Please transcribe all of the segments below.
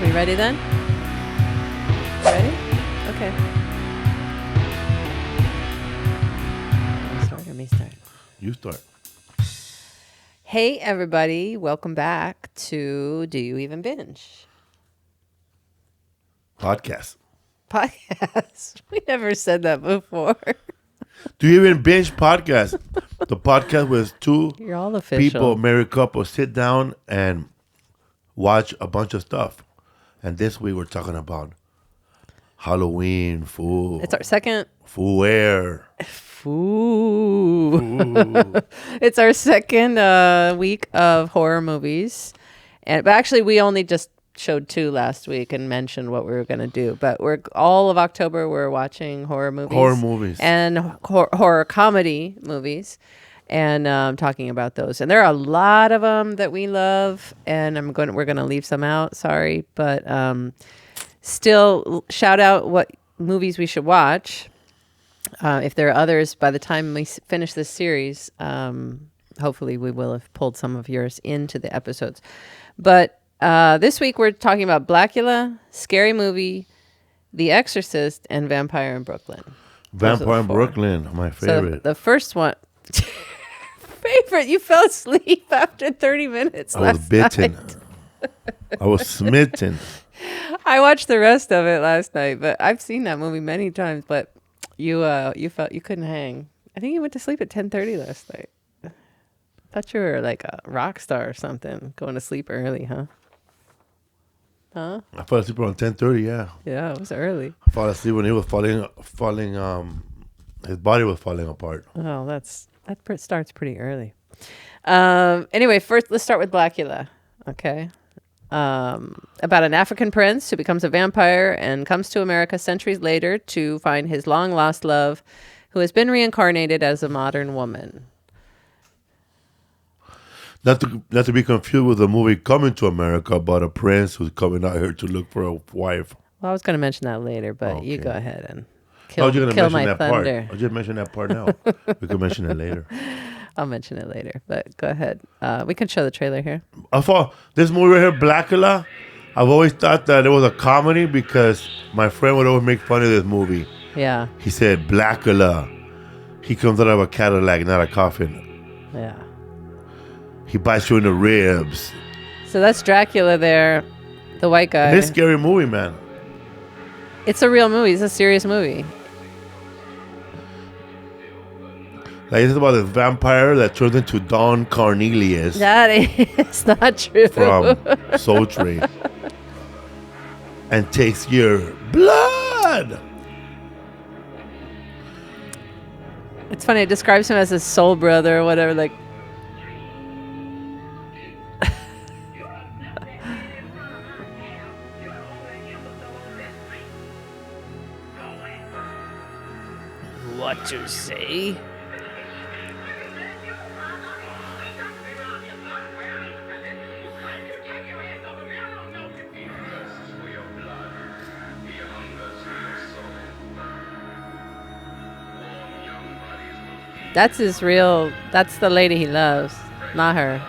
We ready then? Ready? Okay. Let me start. You start. Hey, everybody. Welcome back to Do You Even Binge? Podcast. We never said that before. Do You Even Binge podcast? The podcast with two You're all official. people, married couples, sit down and watch a bunch of stuff. And this week we're talking about Halloween, food. It's our second... Foodware. It's our second week of horror movies. But actually, we only just showed 2 last week and mentioned what we were going to do. But all of October, we're watching horror movies. Horror movies. And horror comedy movies. And talking about those. And there are a lot of them that we love. And we're going to leave some out. Sorry. But still, shout out what movies we should watch. If there are others, by the time we finish this series, hopefully we will have pulled some of yours into the episodes. But this week we're talking about Blacula, Scary Movie, The Exorcist, and Vampire in Brooklyn. Vampire in Brooklyn, my favorite. So the first one... Favorite? You fell asleep after 30 minits I was bitten. night. I was smitten. I watched the rest of it last night, but I've seen that movie many times, but... You felt you couldn't hang. I think you went to sleep at 10:30 last night. Thought you were like a rock star or something, going to sleep early, huh? Huh? I fell asleep around 10:30. Yeah. Yeah, it was early. I fell asleep when he was falling. His body was falling apart. Oh, that starts pretty early. Anyway, first let's start with Blacula. Okay. About an African prince who becomes a vampire and comes to America centuries later to find his long-lost love, who has been reincarnated as a modern woman. Not to be confused with the movie Coming to America about a prince who's coming out here to look for a wife. Well, I was going to mention that later, but Okay. you go ahead and kill my that thunder. part. I just mentioned that part now. We can mention it later. I'll mention it later, but go ahead. We can show the trailer here. I thought this movie right here, Blackula, I've always thought that it was a comedy because my friend would always make fun of this movie. Yeah. He said, Blackula. He comes out of a Cadillac, not a coffin. Yeah. He bites you in the ribs. So that's Dracula there, the white guy. It's a scary movie, man. It's a real movie. It's a serious movie. Like, this is about a vampire that turns into Don Cornelius That is not true. from Soul Train and takes your blood. It's funny. It describes him as his soul brother or whatever. Like, what you say? That's the lady he loves, not her.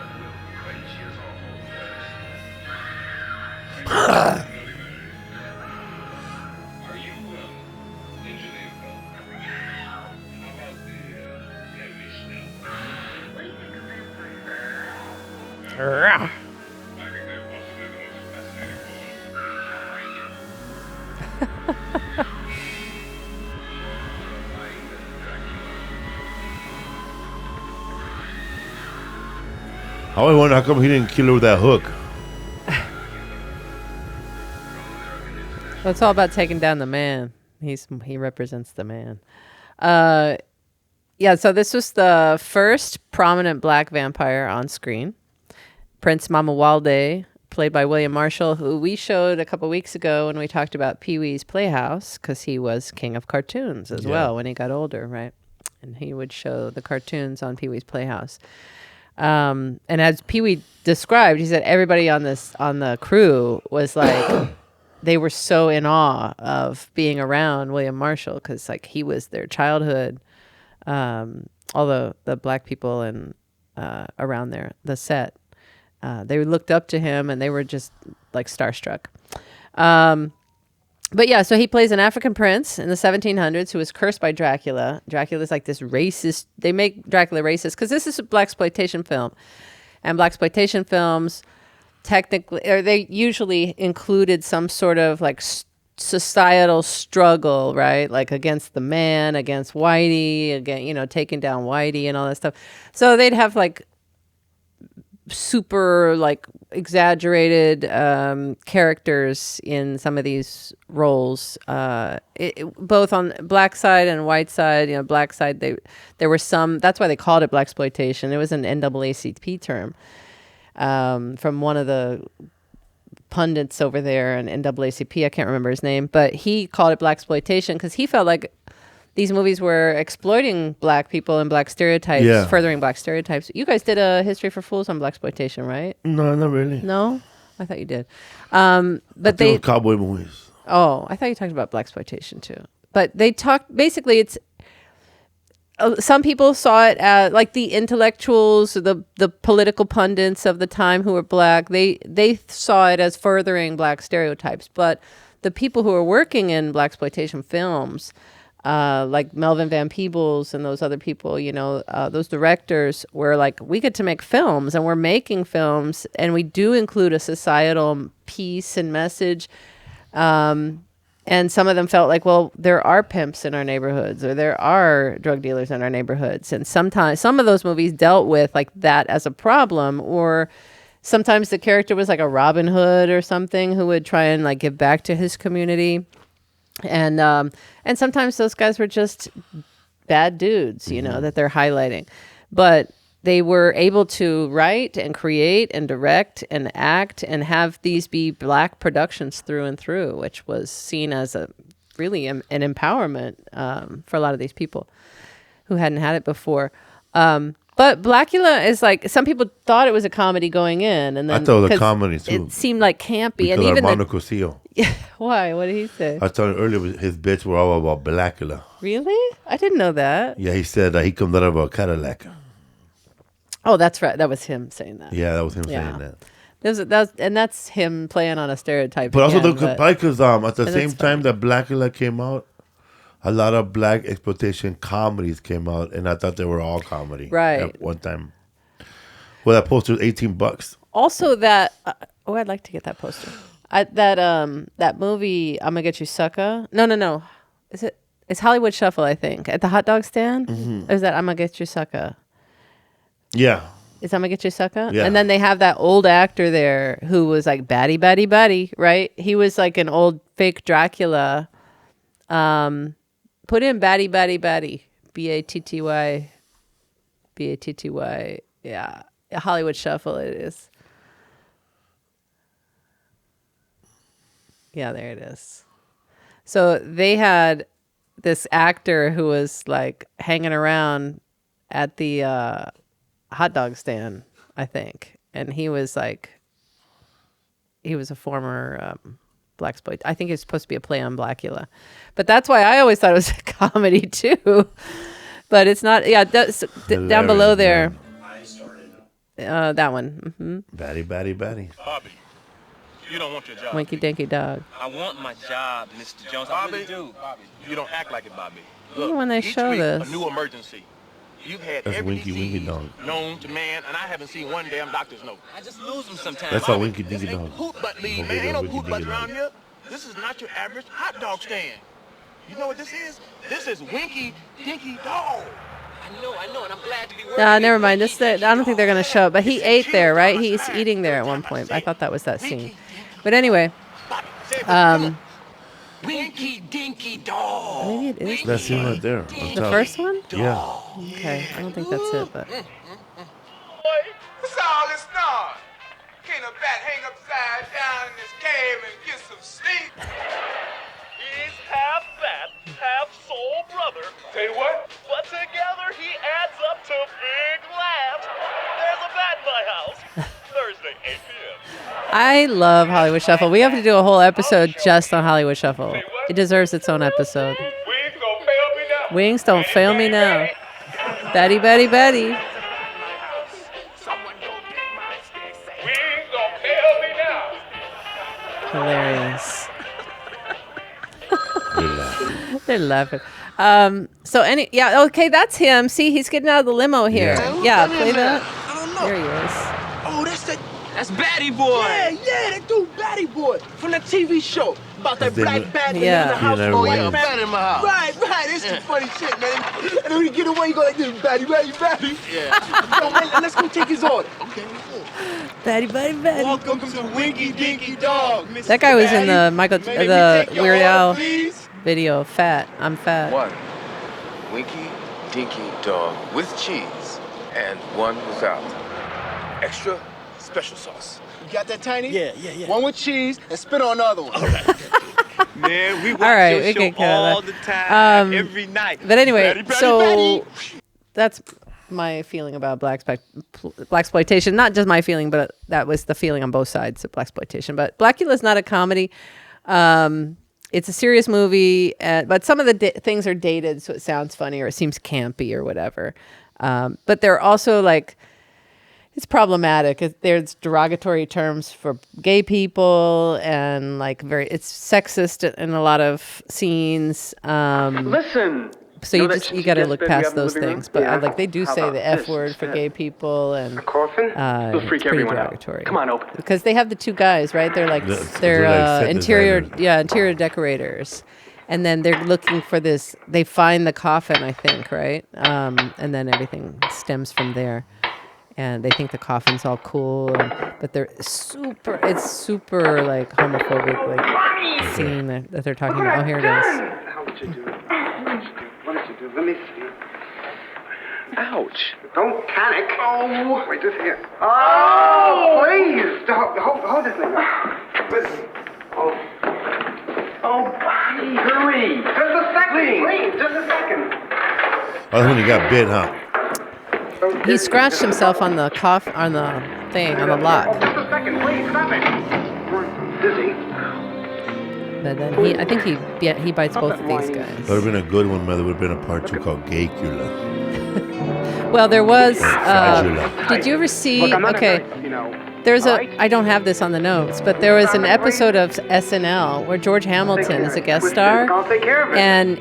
I always wonder how come he didn't kill her with that hook. Well, it's all about taking down the man. He represents the man. Yeah, so this was the first prominent black vampire on screen. Prince Mamuwalde, played by William Marshall, who we showed a couple weeks ago when we talked about Pee-wee's Playhouse, because he was king of cartoons as well when he got older, right? And he would show the cartoons on Pee-wee's Playhouse. And as Pee-wee described, he said everybody on the crew was like, they were so in awe of being around William Marshall because like he was their childhood. All the black people and around the set, they looked up to him and they were just like starstruck. But yeah, so he plays an African prince in the 1700s who was cursed by Dracula. Dracula's like this racist. They make Dracula racist because this is a blaxploitation film, and blaxploitation films technically, or they usually included some sort of like societal struggle, right? Like against the man, against whitey, again, taking down whitey and all that stuff. So they'd have like super like exaggerated characters in some of these roles, both on black side and white side. Black side, there were some. That's why they called it blaxploitation. It was an NAACP term from one of the pundits over there in NAACP. I can't remember his name, but he called it blaxploitation because he felt like these movies were exploiting black people and black stereotypes, furthering black stereotypes. You guys did a History for Fools on blaxploitation, right? No, not really. No? I thought you did. But they cowboy movies. Oh, I thought you talked about blaxploitation too. But they talked, basically it's, some people saw it as like the intellectuals, the political pundits of the time who were black, they saw it as furthering black stereotypes. But the people who were working in blaxploitation films, like Melvin Van Peebles and those other people, those directors were like, we get to make films and we're making films and we do include a societal piece and message. And some of them felt like, well, there are pimps in our neighborhoods or there are drug dealers in our neighborhoods. And sometimes some of those movies dealt with like that as a problem, or sometimes the character was like a Robin Hood or something who would try and like give back to his community. And sometimes those guys were just bad dudes, that they're highlighting. But they were able to write and create and direct and act and have these be black productions through and through, which was seen as really an empowerment for a lot of these people who hadn't had it before. But Blacula is like, some people thought it was a comedy going in, and then I thought it was a comedy too. It seemed like campy, because and even Armando Cosillo. Why? What did he say? I told you earlier, his bits were all about Blacula. Really? I didn't know that. Yeah, he said he comes out of a Cadillac. Oh, that's right. That was him saying that. Yeah, that was him saying that. And that's him playing on a stereotype. But again, also, because at the same time that Blacula came out, a lot of black exploitation comedies came out, and I thought they were all comedy. Right. At one time. Well, that poster was $18. Also, that I'd like to get that poster. That movie, I'm Gonna Get You Sucker. No. It's Hollywood Shuffle, I think, at the hot dog stand. Mm-hmm. Or is that I'm Gonna Get You Sucker? Yeah. Is I'm Gonna Get You Sucker? Yeah. And then they have that old actor there who was like batty, right? He was like an old fake Dracula. Put in batty, Batty. Batty. Batty. Yeah. Hollywood Shuffle it is. Yeah, there it is. So they had this actor who was like hanging around at the hot dog stand, I think. And he was a former blaxploit. I think it's supposed to be a play on Blacula. But that's why I always thought it was a comedy too. But it's not. Yeah, down below there. That one. Mm-hmm. Batty. Bobby, you don't want your job. Winky Dinky Dog. I want my job, Mr. Jones. I really do. Bobby, you don't act like it, Bobby. Look, When they each show week, this. a new emergency. You've had That's every Winky disease Dog. known to man, and I haven't seen one damn doctor's note. I just lose them sometimes. That's Bobby, how Winky Dinky this ain't Dog. Poop butt league, Okay, man. Ain't no Winky poop butts Dinky around Dog. here. This is not your average hot dog stand. You know what this is? This is Winky Dinky Dog. I know, and I'm glad to be working. Never mind. I don't think they're going to show it. But he ate there, right? He's eating there at one point. I thought that was that scene. But anyway. Winky Dinky Dog. Maybe it is. That scene right there. The first one? Yeah. Okay. I don't think that's it, but. What's all this noise? Can't a bat hang upside down in this cave and get some sleep? He's half bat, half soul brother. Say what? But together he adds up to big laughs. There's a bat in my house. Thursday, 8 p.m. I love Hollywood Shuffle. We have to do a whole episode just on Hollywood Shuffle. It deserves its own episode. Wings gonna fail me now. Wings don't fail me now. Batty. Wings gonna fail me now. Hilarious. They're laughing. Okay, that's him. See, he's getting out of the limo here. Yeah, play that. I don't know. There he is. Oh, that's Batty Boy. Yeah, that dude Batty Boy from that TV show about that black bat in the house. Yeah, Oh, yeah. yeah, bat in my house. Right. It's some funny shit, man. And when you get away, you go like this, Batty. Yeah. Yo, man, let's go take his order. Okay. Batty. Welcome to Winky Dinky Dog. Mr. That guy was in the Batty. Weird Al Please. video. Fat. I'm fat. One Winky Dinky Dog with cheese and one without. Extra special sauce. You got that, Tiny? Yeah. One with cheese and spit on the other one. Man, we watch All right, your we show can cut all that. the time, every night. But anyway, Batty. that's my feeling about Blaxploitation. Not just my feeling, but that was the feeling on both sides of Blaxploitation. But Blacula is not a comedy. It's a serious movie, but some of the things are dated, so it sounds funny or it seems campy or whatever. But they're also like, it's problematic. There's derogatory terms for gay people and like it's sexist in a lot of scenes. Listen. So you got to look past those things. But they do say the F word for gay people and A coffin? It'll freak everyone derogatory. out. Come on, open it. Because they have the two guys, right? They're like they're like set interior designers. interior decorators. And then they're looking for this. They find the coffin, I think, right? And then everything stems from there. And they think the coffin's all cool, but it's super like homophobic, like scene that they're talking about. Oh, here it is. How did you do it? What did you do? Let me see. Ouch. Don't panic. Oh. Wait, just here. Oh, please. Hold this thing. Listen. Oh, Bonnie, hurry. Just a second. Please, just a second. Oh, that's when he got bit, huh? He scratched himself on the on the lock. Just a second, please, stop it. Dizzy. But then I think he bites both of these guys. That would have been a good one, but there would have been a part 2 called Gaycula. Well, there was. Fragula. Did you ever see? Look, I'm not Okay, there's I don't have this on the notes, but there was an episode of SNL where George Hamilton is a guest star, I'll take care of it. and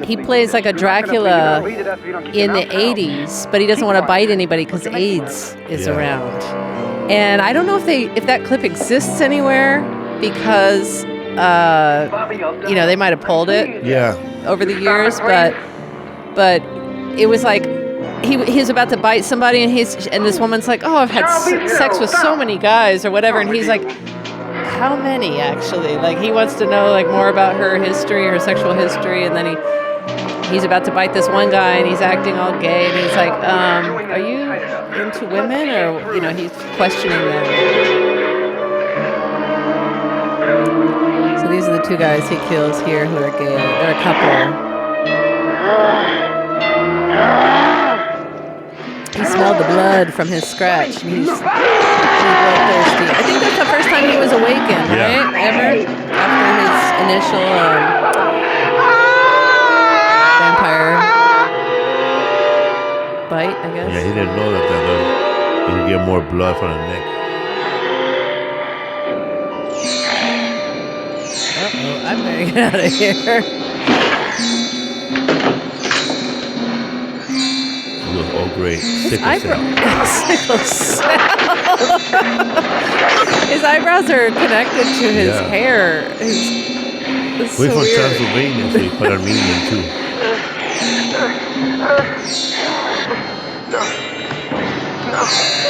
he plays like a Dracula in the 80s, but he doesn't want to bite anybody because AIDS is around. And I don't know if that clip exists anywhere because they might have pulled it over the years, but it was like he's about to bite somebody and this woman's like, oh, I've had sex with so many guys or whatever, and he's like, how many actually? Like he wants to know like more about her history, her sexual history, and then he's about to bite this one guy and he's acting all gay and he's like, are you into women? Or he's questioning them. So these are the two guys he kills here who are gay. They're a couple. He smelled the blood from his scratch. And he's bloodthirsty. I think that's the first time he was awakened, right? Ever? After his initial vampire bite, I guess. Yeah, he didn't know that he could get more blood from the neck. Uh-oh, I'm gonna get out of here. Oh, great. Sickle cell. His eyebrows are connected to his hair. It's We're so from weird. Transylvania, so he put Armenian too.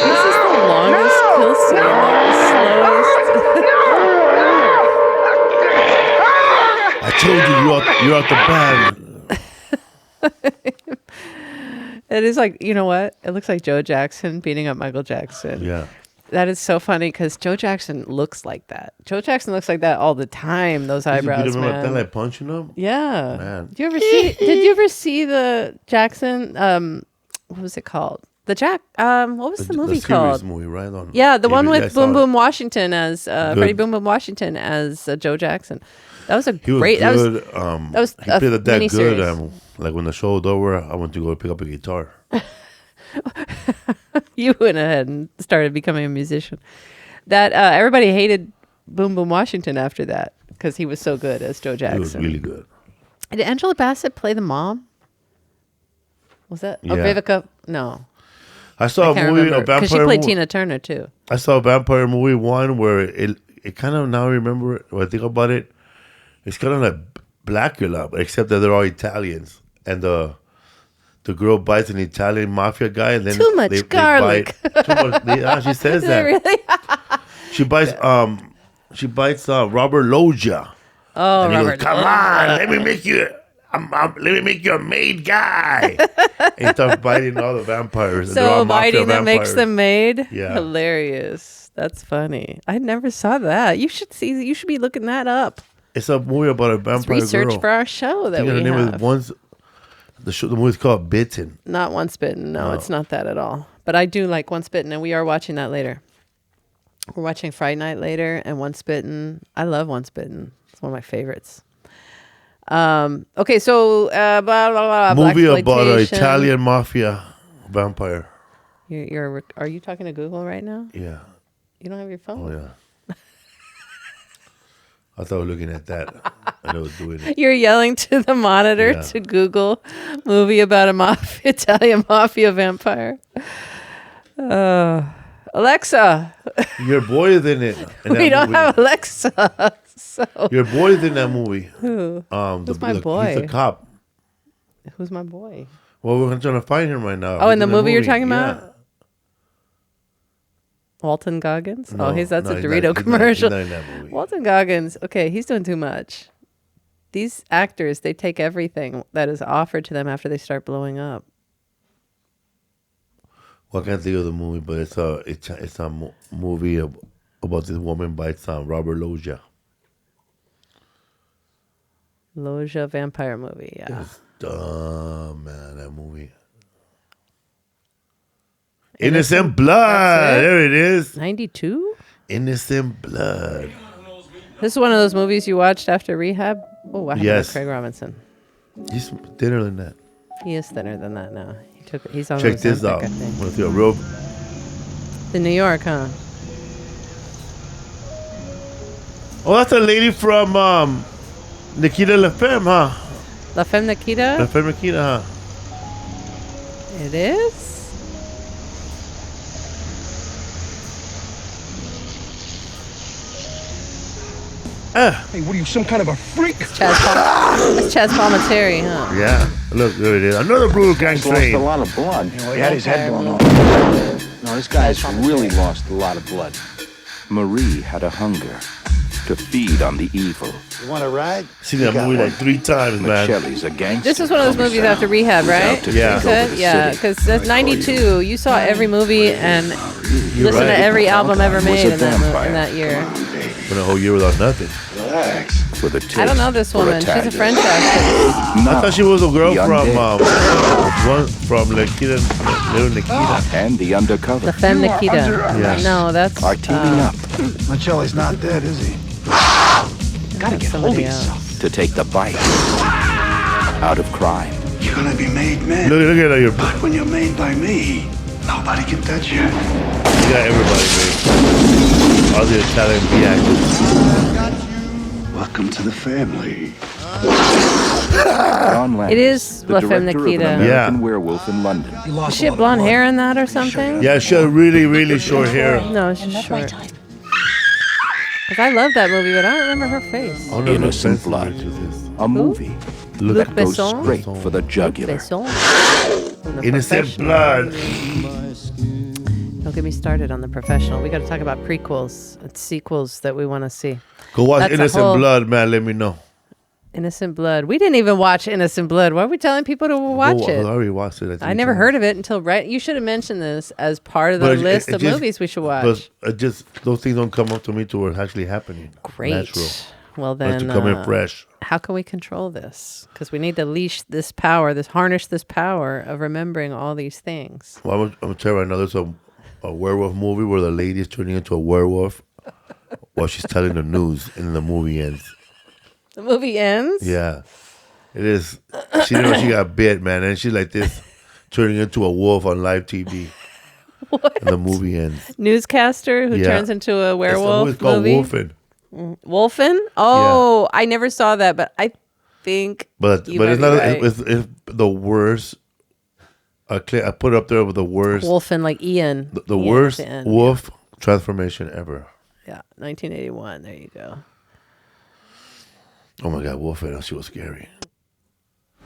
This is the longest kill scene, the slowest. I told you, you're out the bag. It is like, you know what? It looks like Joe Jackson beating up Michael Jackson. Yeah. That is so funny because Joe Jackson looks like that. Joe Jackson looks like that all the time. Those eyebrows, You remember man. that, like punching him? Yeah. Man. Did you ever see the Jackson? What was it called? What was the movie called? Movie, right? The one with Boom Boom Washington as Freddie Boom Boom Washington as Joe Jackson. That was great. Good. That was he played that good. miniseries. Like when the show was over, I went to go pick up a guitar. You went ahead and started becoming a musician. That everybody hated Boom Boom Washington after that because he was so good as Joe Jackson. He was really good. Did Angela Bassett play the mom? Was that? Yeah. Oh, Vivica? No. I saw I a can't movie, a remember. Because vampire she played movie. Tina Turner, too. I saw a vampire movie one where it kind of, now I remember it, when I think about it, it's kind of like Blacula, but except that they're all Italians. And the girl bites an Italian mafia guy. And then Too much garlic. Too much, she says Is it that. really? She bites Robert Loggia. Oh, And he Robert. goes, come on, let me make you a maid guy. And he starts biting all the vampires. And they're So all mafia biting that makes vampires. them maid? Yeah. Hilarious. That's funny. I never saw that. You should be looking that up. It's a movie about a vampire Research girl. for our show that I think we her name have. is the movie's called Bitten. Not Once Bitten. No, it's not that at all. But I do like Once Bitten, and we are watching that later. We're watching Friday Night later and Once Bitten. I love Once Bitten. It's one of my favorites. Okay, so blah, blah, blah, Movie about an Blaxploitation. Italian mafia vampire. Are you talking to Google right now? Yeah. You don't have your phone? Oh, yeah. I thought I was looking at that. And I was doing it. You're yelling to the monitor Yeah. to Google movie about a Italian mafia vampire. Alexa, Your boy is in it. In we that don't movie. have Alexa. So Your boy is in that movie. who? Who's my He's boy? a cop. Who's my boy? Well, we're trying to find him right now. Oh, in He's the movie you're talking Yeah. about? Walton Goggins? No, That's no, a he's not- Dorito he's not- commercial. he's not in that movie. Walton Goggins, okay, he's doing too much. These actors, they take everything that is offered to them after they start blowing up. Well, I can't think of the movie, but it's a movie about this woman bites Robert Loggia. Loggia vampire movie, yeah. It's dumb, man, that movie. Innocent Blood. That's it? There it is. 92? Innocent Blood. This is one of those movies you watched after rehab? Oh, wow. Yes. Craig Robinson. He's thinner than that. He is thinner than that now. He's on Check this Ozempic, out. I think. Want to see a real? In New York, huh? Oh, that's a lady from Nikita La Femme, huh? La Femme Nikita? La Femme Nikita, huh? It is? Hey, what are you, some kind of a freak? That's Chaz Palminteri, huh? Yeah. Look, there it is. Another brutal gang Lost train. a lot of blood. Well, he had his head blown off. No, this guy's really lost a lot of blood. Marie had a hunger to feed on the evil. You want to ride? Seen that movie like 3 times, man. Michelle's a gangster. This is one of those movies after rehab, right? Yeah. You said? Yeah, because that's 92. You saw every movie and listened right. to every album ever Was made a in vampire. that year. Went a whole year without nothing. Relax. With a taste I don't know this for woman. She's a Italian. French actress. I thought she was a girl The from Nikita, Little Nikita. And the undercover La Femme You are Nikita. under arrest. No, that's are teaming up Michelle's not dead, is he? Gotta get hold of somebody yourself to take the bite out of crime. You're gonna be made man. Look at that. You But when you're made by me, nobody can touch you. got everybody, man. All the Italian B actors. Welcome to the family. John Landis, It is the La Femme director of Nikita. An American Yeah. Werewolf in London. Does she have blonde hair in that or something? Yeah, she had really, really short hair. No, she's short. Because I love that movie, but I don't remember her face. Oh, no, Innocent no, Blood. which is this? A movie Luc that goes Besson? straight for the jugular. Besson. From The Innocent Professional. Blood. Don't get me started on The Professional. We got to talk about prequels and sequels that we want to see. Go watch That's a Innocent whole- Blood, man. Let me know. Innocent Blood. We didn't even watch Innocent Blood. Why are we telling people to watch I it? already watched it. I never heard of it until right. You should have mentioned this as part of the But list it of just- movies we should watch. But just those things don't come up to me to where it's actually happening. Great. Natural. Well But then, to come in fresh. how can we control this? Because we need to leash this power, harness this power of remembering all these things. Well, I'm gonna tell you right now. There's a werewolf movie where the lady is turning into a werewolf while she's telling the news, and the movie ends. The movie ends. Yeah, it is. She didn't know she got bit, man, and she's like this, turning into a wolf on live TV. What? And the movie ends. Newscaster who Yeah. turns into a werewolf. It's called movie? Wolfen. Wolfen? Oh, I never saw that, but think. But you it's might not. be right. It's the worst. I put it up there with the worst. Wolfen, like Ian. The Ian worst at the end, wolf transformation ever. Yeah, 1981. There you go. Oh my God, Wolfen, she was scary.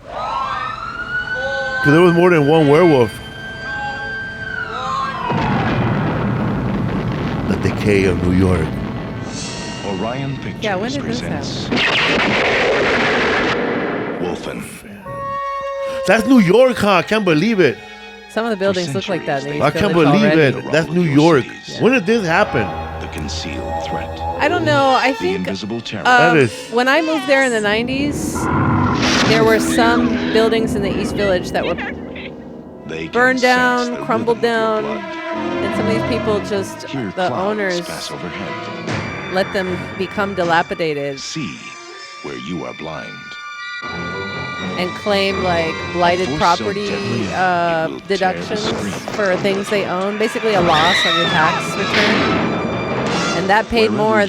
Because there was more than one werewolf. The Decay of New York. Orion Pictures Yeah, when did this presents Wolfen. That's New York, huh? I can't believe it. Some of the buildings look like that. In the East I can't Village believe already. it. That's New York. When did this happen? The concealed threat. I don't know. I The think invisible terror. That is. when I moved there in the 90s, there were some buildings in the East Village that were They can burned sense down, the crumbled rhythm of down, your blood. and some of these people just, Hear the clouds owners, pass overhead. let them become dilapidated See where you are blind. and claim like blighted Force so property deadly, it will tear the deductions screen. for things they own. Basically a loss on your tax return. And that paid Wherever more you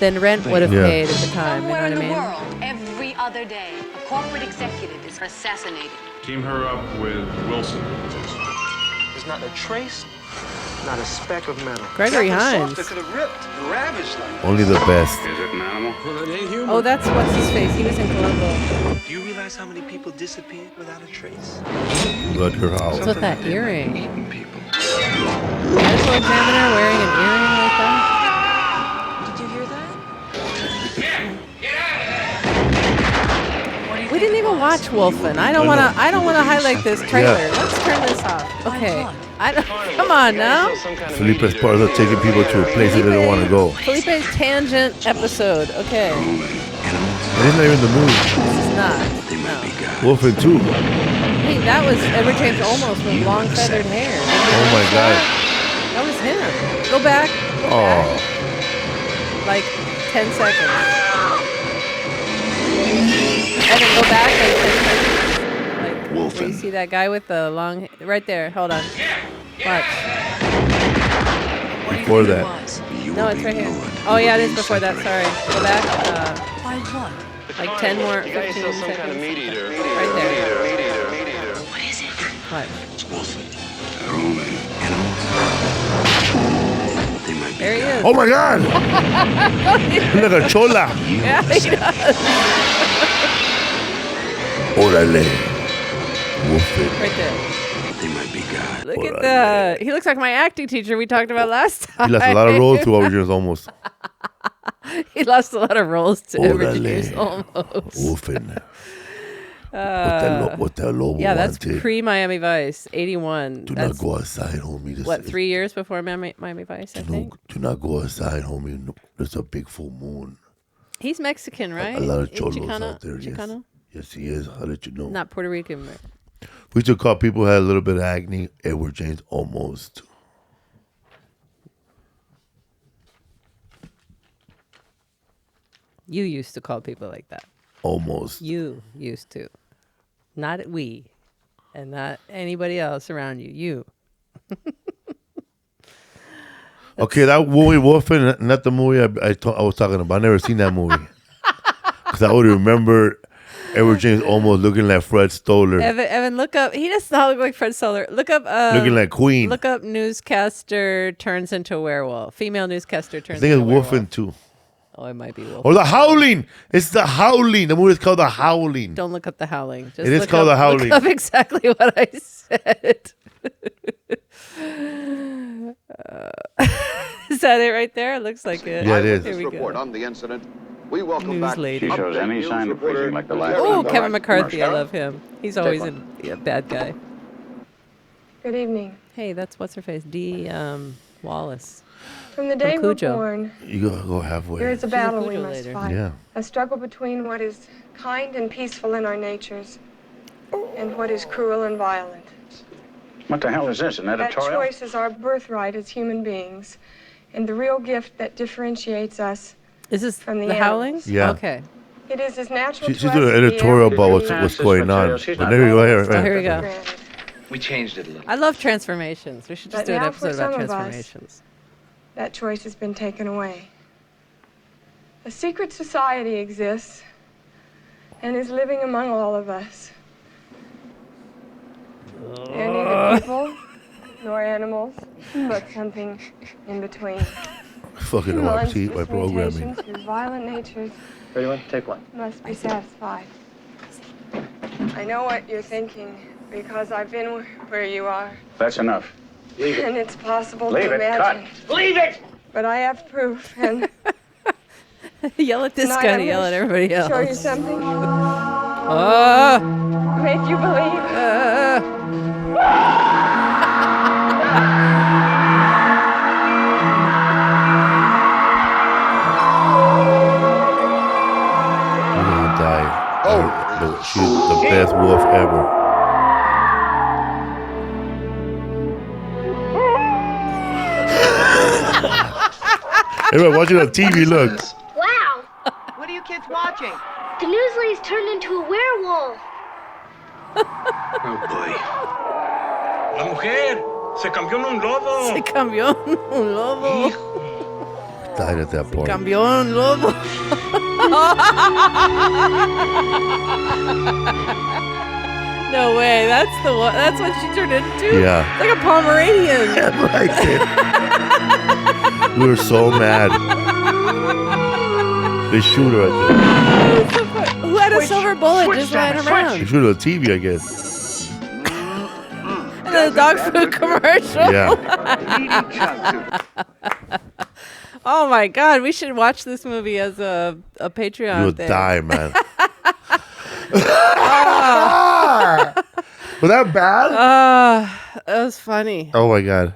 than are, rent would have Yeah. paid at the time. You know Somewhere what I in the mean? world, every other day, a corporate executive is assassinated. Team her up with Wilson. There's not a trace, not a speck of metal. Gregory Hines. That could have ripped, ravaged like. Only the best. Is it an animal? Well, it ain't human. Oh, that's what's his face. He was in Colombo. Do you realize how many people disappeared without a trace? Rutger Hauer. What's with that earring? Eating people. Medical examiner wearing an earring like that? Did you hear that? We didn't even watch Wolfen. I don't want to highlight this trailer. Yeah. Let's turn this off. Okay. Come on now. Felipe Esparza taking people to places they don't want to go. Felipe's tangent episode. Okay. And it's not even the movie. This is not. No. Wolfen 2. Hey, that was Edward James Olmos with long feathered hair. Oh my God. That was him. Go back. Go Oh. back. Like 10 seconds. Evan, go back like 10 seconds. Like, Wolfen. you see that guy with the long... Right there. Hold on. Watch. Before that. You No, will it's be right here. lured. Oh, You yeah, will it is be before that. separated. Sorry. Go back. Why what? Like 10 more, 15 seconds. Right there. What is it? Watch. It's Wolfen. They're only animals. They might be There he gods. is. Oh my God. He's like a chola. Yeah, he does. Órale. Wolfen. Right there. They might be gods. Look at that. He looks like my acting teacher we talked about last time. He lost a lot of roles to Over Years Almost. He lost a lot of roles to Edward Órale. James Olmos. Wolfen. What that lobo Yeah, that's wanted. pre-Miami Vice, 81. Do That's, not go outside, homie. This what, is- 3 years before Miami Vice, I think? do not go outside, homie. No, there's a big full moon. He's Mexican, right? A lot of He's cholos Chicano? out there. Yes. Chicano? Yes, he is. How did you know? Not Puerto Rican. But We used to call people who had a little bit of acne Edward James Almost. you used to call people like that. Almost. You used to. Not we. And not anybody else around you. You. Okay, that movie Wolfen, not the movie I was talking about. I never seen that movie. Because I would remember Edward James Almost looking like Fred Stoller. Evan, look up. He does not look like Fred Stoller. Look up. Looking like Queen. Look up newscaster turns into a werewolf. Female newscaster I turns think into it's a werewolf. Wolfen too. Oh, it might be Wolf. Or The Howling. It's The Howling. The movie is called The Howling. Don't look up The Howling. Just It is look called up, The Howling. Look up exactly what I said. Is that it right there? It looks like it. Yeah, it is. Here we Report go. on the incident. We welcome back. Lady. She shows any sign of freezing like the last Oh, time. Kevin McCarthy. I Commercial. love him. He's always a bad guy. Good evening. Hey, that's what's her face? Dee Wallace. From the day we're Cujo. born, You gotta go halfway. there is a She's a battle we Cujo must later. fight. Yeah. A struggle between what is kind and peaceful in our natures and what is cruel and violent. What the hell is this, an That editorial? choice is our birthright as human beings and the real gift that differentiates us Is this from the The Howling? animals. Yeah. Okay. It is as natural She's to us doing an as the editorial air about to what's breathe. going on. But there you go. Here, Oh, here we go. Granted. We changed it a little. I love transformations. We should just But do an now for episode about some of us, transformations. That choice has been taken away. A secret society exists, and is living among all of us. They're neither people nor animals, but something in between. Fucking Monstrous my programming. mutations whose violent natures Anyone? Take one. must be satisfied. I know what you're thinking, because I've been where you are. That's enough. Leave it. And it's possible Leave to it. imagine. Cut. Leave it! But I have proof, and Yell at this tonight guy I'm to yell gonna at everybody else. show you something. Oh. Make you believe. You're gonna die. She's the best wolf ever. Everybody watching on TV, look. Wow! What are you kids watching? The Newsleys turned into a werewolf. Oh boy. La mujer se cambió en un lobo. Se cambió en un lobo. Died at that point. Cambió en un lobo. No way. That's the one. That's what she turned into. Yeah. It's like a Pomeranian. We were so mad. They shoot her at Who had a silver bullet just lying around? They shoot her on TV, I guess. And then the dog food commercial. Yeah. Oh my God, we should watch this movie as a Patreon You'll thing. die, man. Was that bad? That was funny. Oh my God.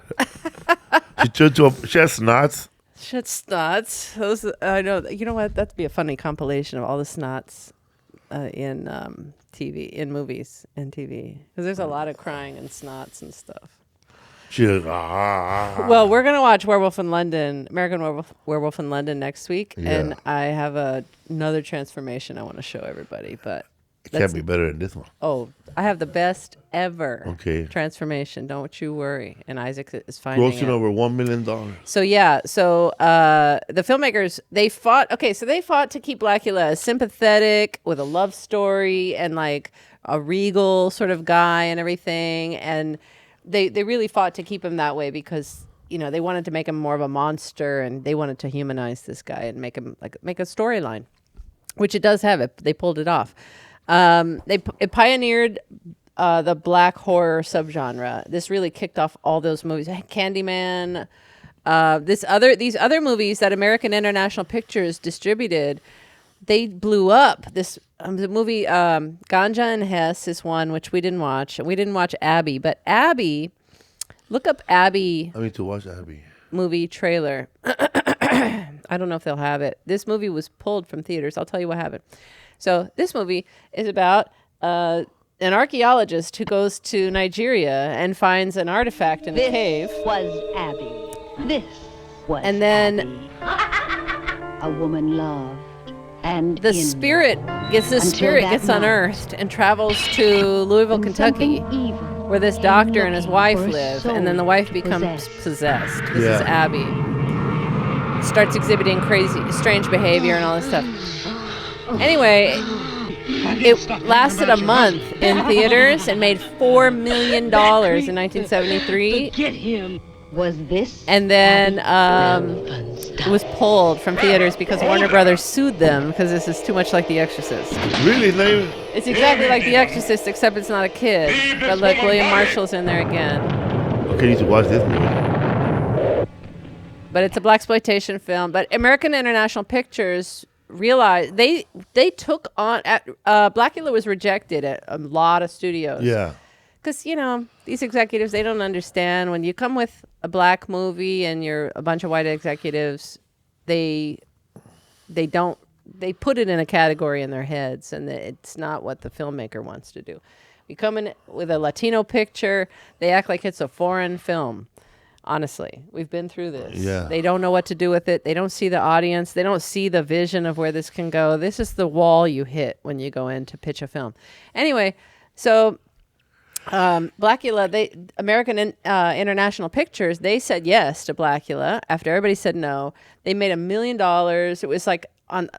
She turned to she has snots. Shit, snots. Those I know. You know what? That'd be a funny compilation of all the snots in TV, in movies and TV, because there's a lot of crying and snots and stuff. She's Well, we're gonna watch Werewolf in London, American Werewolf in London next week, and I have another transformation I want to show everybody, but it can't be better than this one. Oh, I have the best ever transformation. Don't you worry. And Isaac is finding Grossing over $1 million. So the filmmakers, they fought to keep Blacula as sympathetic with a love story and like a regal sort of guy and everything, and they really fought to keep him that way because they wanted to make him more of a monster, and they wanted to humanize this guy and make him make a storyline, which it does have. They pulled it off. It pioneered the black horror subgenre. This really kicked off all those movies. Candyman, these other movies that American International Pictures distributed, they blew up. The movie Ganja and Hess is one which we didn't watch. We didn't watch Abby, but Abby, look up Abby. I need to watch Abby. Movie trailer. I don't know if they'll have it. This movie was pulled from theaters. I'll tell you what happened. So this movie is about an archaeologist who goes to Nigeria and finds an artifact in a cave. This was Abby. This was And then Abby. A woman loved and the spirit gets unearthed and travels to Louisville, Kentucky, where this doctor and his wife live, and then the wife becomes possessed. This is Abby. Starts exhibiting strange behavior and all this stuff. Anyway, it lasted a month in theaters and made $4 million in 1973. Get him. Was this? And then it was pulled from theaters because Warner Brothers sued them because this is too much like The Exorcist. Really? It's exactly like The Exorcist, except it's not a kid. But look, William Marshall's in there again. Okay, you need to watch this movie. But it's a blaxploitation film. But American International Pictures realized they took on Blacula was rejected at a lot of studios. Yeah. Because these executives, they don't understand when you come with a black movie and you're a bunch of white executives, they put it in a category in their heads, and it's not what the filmmaker wants to do. You come in with a Latino picture, they act like it's a foreign film. Honestly, we've been through this. Yeah. They don't know what to do with it. They don't see the audience. They don't see the vision of where this can go. This is the wall you hit when you go in to pitch a film. Anyway, so Blacula, American International Pictures, they said yes to Blacula after everybody said no. They made $1 million. It was like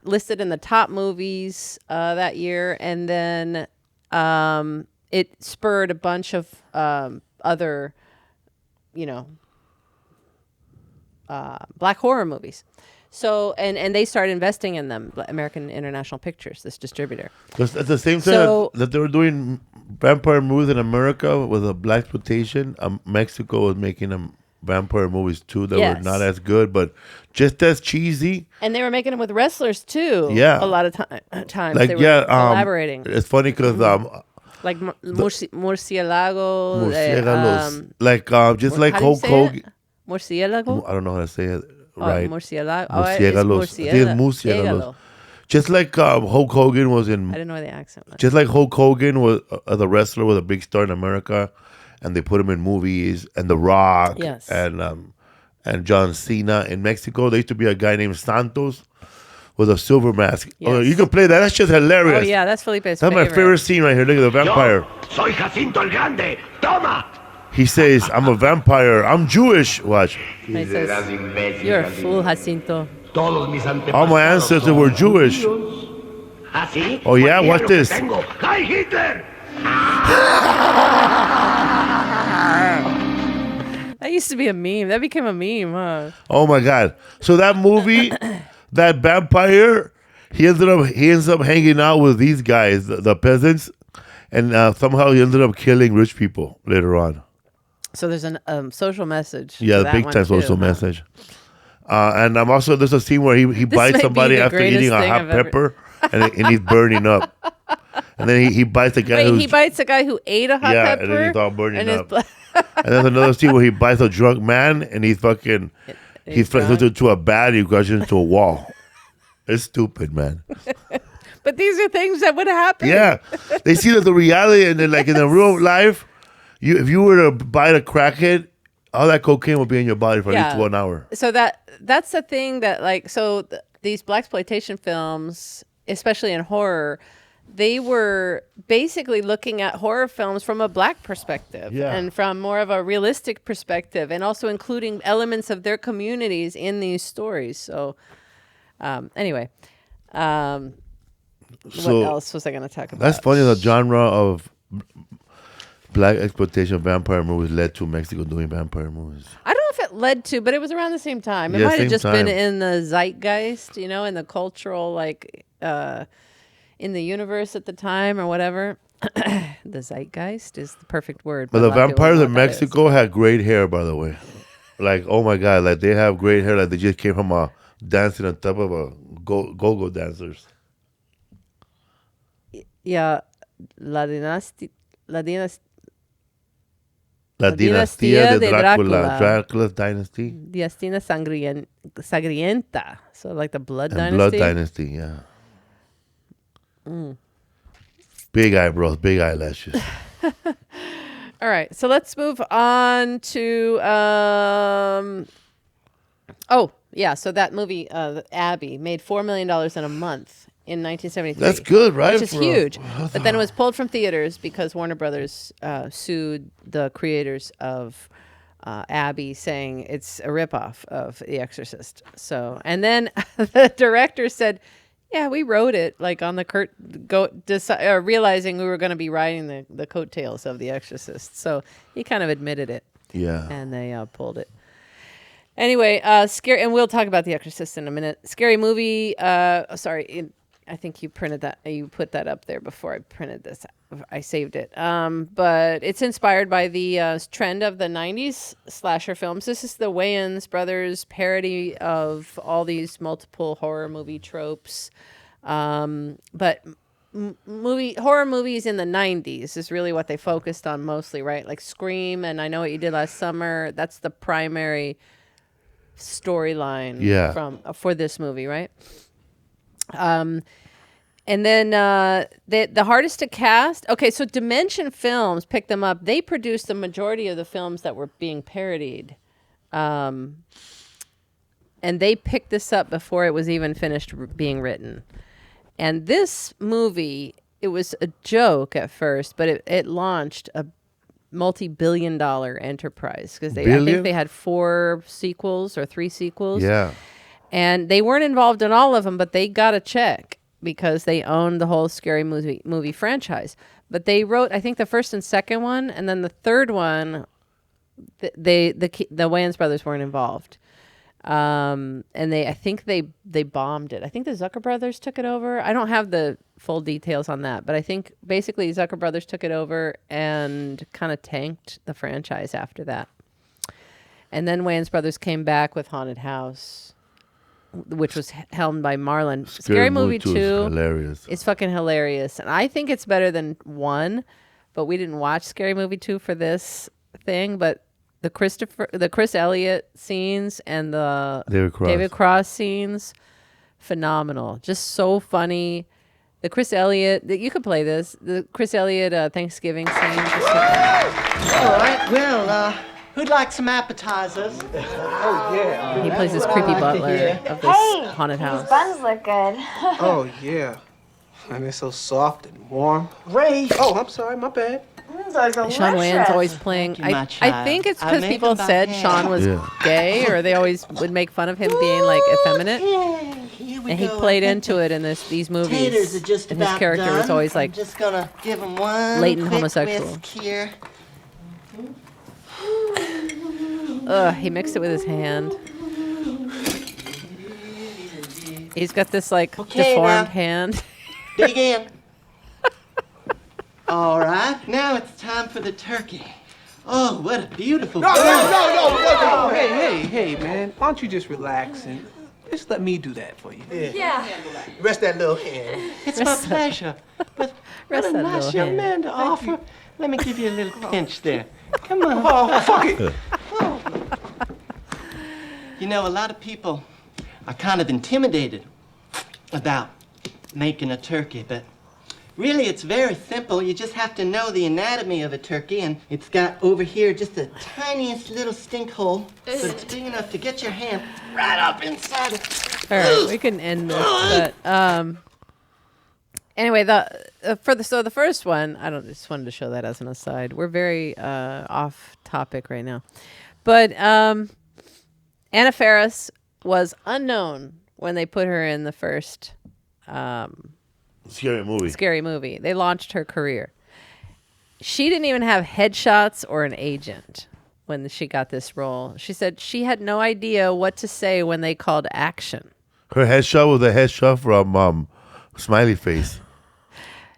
listed in the top movies that year, and then it spurred a bunch of other, black horror movies. So and they started investing in them. American International Pictures, this distributor. At the same time that they were doing vampire movies in America with a Blaxploitation, Mexico was making them vampire movies too that were not as good, but just as cheesy. And they were making them with wrestlers too. Yeah, a lot of times. Like they were collaborating. It's funny because like murciélago, just like Hulk Hogan. Murciélago. I don't know how to say it. Right. Murciélago. Murciélagos. I think it's murciélagos. Just like Hulk Hogan was in. I didn't know where the accent was. Just like Hulk Hogan was the wrestler was a big star in America, and they put him in movies, and The Rock, and John Cena in Mexico. There used to be a guy named Santos with a silver mask. Yes. Oh, you can play that. That's just hilarious. Oh yeah, that's Felipe's That's favorite. my favorite scene right here. Look at the vampire. Soy Jacinto el Grande. Toma. He says, "I'm a vampire. I'm Jewish." Watch. He says, "You're a fool, Jacinto." All my ancestors were Jewish. Oh yeah, watch this. Hi, Hitler. That used to be a meme. That became a meme, huh? Oh my God! So that movie, that vampire, he ends up hanging out with these guys, the peasants, and somehow he ended up killing rich people later on. So there's a social message. Yeah, the big time social message. And I'm also there's a scene where he bites somebody after eating a hot pepper, and he's burning up. And then he bites the guy. He bites the guy who ate a hot pepper. And then he's all burning up. And there's another scene where he bites a drunk man, and he flips into a bat. He crashes into a wall. It's stupid, man. But these are things that would happen. Yeah, they see that the reality, and then like in the real life, if you were to bite a crackhead, all that cocaine will be in your body for at least 1 hour. So that's the thing that these blaxploitation films, especially in horror, they were basically looking at horror films from a black perspective and from more of a realistic perspective, and also including elements of their communities in these stories. So anyway, what else was I going to talk about? That's funny. The genre of black exploitation vampire movies led to Mexico doing vampire movies. I don't know if it led to, but it was around the same time. It Yeah, might have same just time. been in the zeitgeist, in the cultural, in the universe at the time or whatever. The zeitgeist is the perfect word. But a the lot of people vampires don't in know what that is. Mexico had great hair, by the way. Like, oh my God, like they have great hair. Like they just came from a dancing on top of a go-go dancers. Yeah, La Dinastía de Dracula. Dracula's dynasty. Dinastía Sangrienta. So like the Blood And Dynasty. Blood Dynasty, yeah. Big eyebrows, big eyelashes. All right, so let's move on to so that movie Abby made $4 million in a month in 1973. That's good, right? Which is huge. But then it was pulled from theaters because Warner Brothers sued the creators of Abby, saying it's a ripoff of The Exorcist. So, and then the director said, "Yeah, we wrote it like on the realizing we were going to be riding the coattails of The Exorcist." So he kind of admitted it. Yeah. And they pulled it. Anyway, scary, and we'll talk about The Exorcist in a minute. Scary movie. I think you printed that. You put that up there before I printed this. I saved it. But it's inspired by the trend of the 90s slasher films. This is the Wayans brothers parody of all these multiple horror movie tropes. But horror movies in the 90s is really what they focused on mostly, right? Like Scream and I Know What You Did Last Summer. That's the primary storyline for this movie, right? And then the hardest to cast. Okay, so Dimension Films picked them up. They produced the majority of the films that were being parodied. And they picked this up before it was even finished being written. And this movie, it was a joke at first, but it launched a multi-billion-dollar enterprise because I think they had 4 sequels or 3 sequels. Yeah. And they weren't involved in all of them, but they got a check because they owned the whole scary movie franchise. But they wrote, I think, the first and second one, and then the third one, the Wayans brothers weren't involved. And I think they bombed it. I think the Zucker brothers took it over. I don't have the full details on that, but I think basically Zucker brothers took it over and kind of tanked the franchise after that. And then Wayans brothers came back with Haunted House, which was helmed by Marlon. Scary Movie 2 is hilarious. It's fucking hilarious. And I think it's better than 1, but we didn't watch Scary Movie 2 for this thing. But the Chris Elliott scenes and the David Cross scenes, phenomenal. Just so funny. The Chris Elliott, you could play this. The Chris Elliott Thanksgiving scene. All right, well, who'd like some appetizers? Oh, yeah. He plays this creepy butler of this haunted house. These buns look good. Oh, yeah. And they're so soft and warm. Ray! Oh, I'm sorry, my bad. Sean Wayans always playing. I think it's because people said Sean was gay, or they always would make fun of him being like effeminate. And he played into it in these movies. Are just and his character done. was always like just gonna give him one latent quick homosexual. whisk here. He mixed it with his hand. He's got this like deformed hand. Dig in. All right, now it's time for the turkey. Oh, what a beautiful bird. No. Hey, man. Why don't you just relax and just let me do that for you? Yeah. Rest that little hand. It's my pleasure. But what a nice young man to offer. Let me give you a little pinch there. Come on. Oh, fuck it. You know, a lot of people are kind of intimidated about making a turkey, but really it's very simple. You just have to know the anatomy of a turkey, and it's got over here just the tiniest little stink hole, but it's big enough to get your hand right up inside it. All right, we can end this. But anyway, the first one, just wanted to show that as an aside. We're very off topic right now, but Anna Faris was unknown when they put her in the first Scary movie. They launched her career. She didn't even have headshots or an agent when she got this role. She said she had no idea what to say when they called action. Her headshot was a headshot from Smiley Face.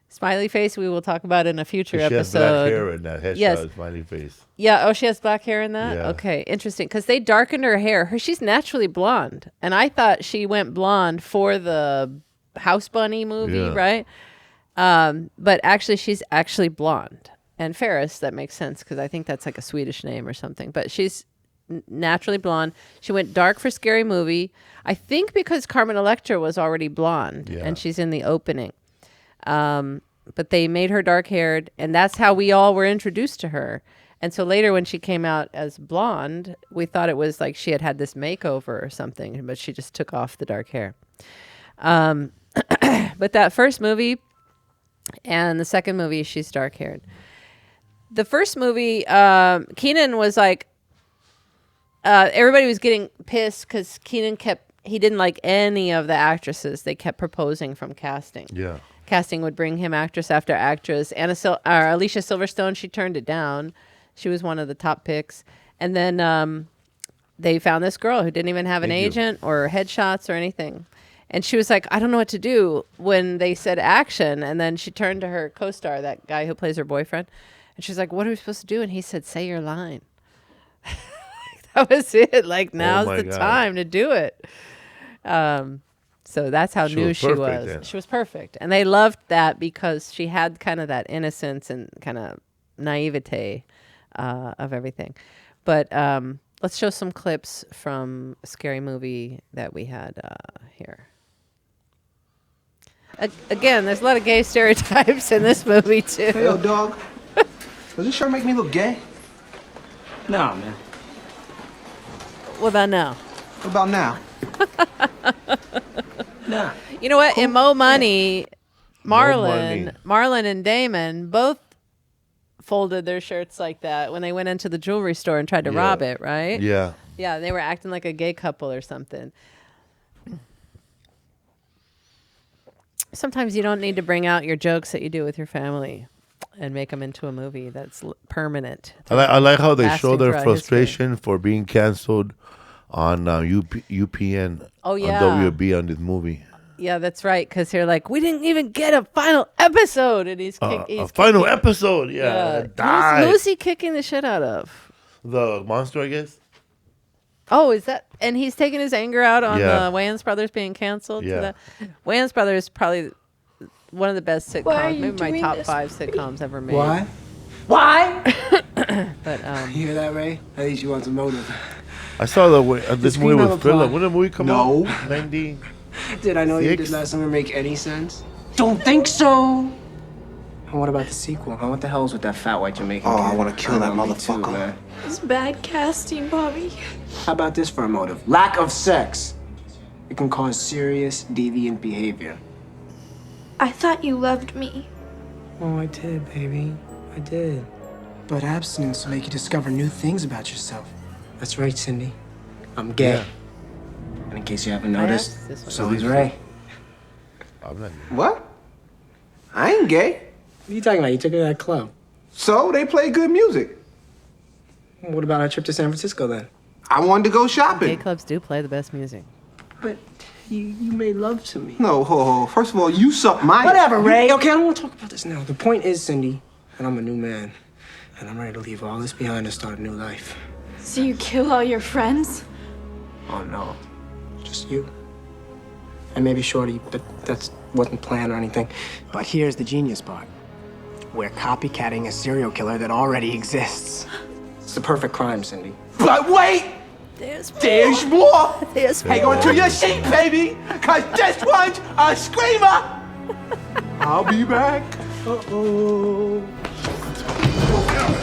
Smiley Face, we will talk about in a future She episode. has black hair in that headshot. Yes. Smiley Face. Yeah. Oh, she has black hair in that? Yeah. Okay. Interesting. Because they darkened her hair. She's naturally blonde. And I thought she went blonde for the House Bunny movie, right? But actually, she's actually blonde. And Faris, that makes sense because I think that's like a Swedish name or something. But she's naturally blonde. She went dark for Scary Movie. I think because Carmen Electra was already blonde and she's in the opening. But they made her dark-haired, and that's how we all were introduced to her. And so later when she came out as blonde, we thought it was like she had this makeover or something, but she just took off the dark hair. But that first movie and the second movie, she's dark-haired. The first movie, Keenan was like, everybody was getting pissed because Keenan he didn't like any of the actresses they kept proposing from casting. Yeah. Casting would bring him actress after actress. Alicia Silverstone, she turned it down. She was one of the top picks. And then they found this girl who didn't even have an agent or headshots or anything. And she was like, I don't know what to do when they said action. And then she turned to her co-star, that guy who plays her boyfriend. And she's like, what are we supposed to do? And he said, say your line. That was it. Like, now's the time to do it. So that's how new she was. Then. She was perfect. And they loved that because she had kind of that innocence and kind of naivete of everything. But let's show some clips from a Scary Movie that we had here. Again, there's a lot of gay stereotypes in this movie, too. Hey, yo, dog. Does this shirt make me look gay? No, man. What about now? What about now? No. You know what? In Mo Money, Marlon and Damon both folded their shirts like that when they went into the jewelry store and tried to rob it, right? Yeah. Yeah, they were acting like a gay couple or something. sometimes you don't need to bring out your jokes that you do with your family and make them into a movie that's permanent. I like how they show lasting their throughout history. frustration for being canceled on UPN. Oh, yeah. On WB on this movie. Yeah, that's right. Because they're like, we didn't even get a final episode, and he's a final episode. Yeah, died. Who's he kicking the shit out of? The monster, I guess. Oh, is that? And he's taking his anger out on Yeah. the Wayans Brothers being canceled. Yeah. Wayans Brothers probably one of the best Why are sitcoms, you maybe my doing top this? 5 sitcoms ever made. Why? But You hear that, Ray? At least you want some motive. I saw this Scream movie have a with Philip. plot. When did the movie come No. out? 90. Did I know you did last summer make any sense? Don't think so. And what about the sequel? Huh? What the hell's with that fat white Jamaican? Oh, I kid? wanna kill that know, me motherfucker. Too, man. It's bad casting, Bobby. How about this for a motive? Lack of sex. It can cause serious deviant behavior. I thought you loved me. Oh, I did, baby. I did. But abstinence will make you discover new things about yourself. That's right, Cindy. I'm gay. Yeah. And in case you haven't I noticed, asked this one. so is Ray. I'm not. What? I ain't gay. What are you talking about? You took her to that club. So they play good music. What about our trip to San Francisco then? I wanted to go Gay shopping. clubs do play the best music. But you made love to me. No, ho. First of all, you suck my. Whatever, Ray. Okay, I don't want to talk about this now. The point is, Cindy, that I'm a new man. And I'm ready to leave all this behind and start a new life. So you kill all your friends? Oh, no. Just you. And maybe Shorty, but that wasn't planned or anything. But here's the genius part. We're copycatting a serial killer that already exists. It's the perfect crime, Cindy. But wait! There's more! There's Hang on to your seat, baby! Cause this one's a screamer! I'll be back. Uh-oh.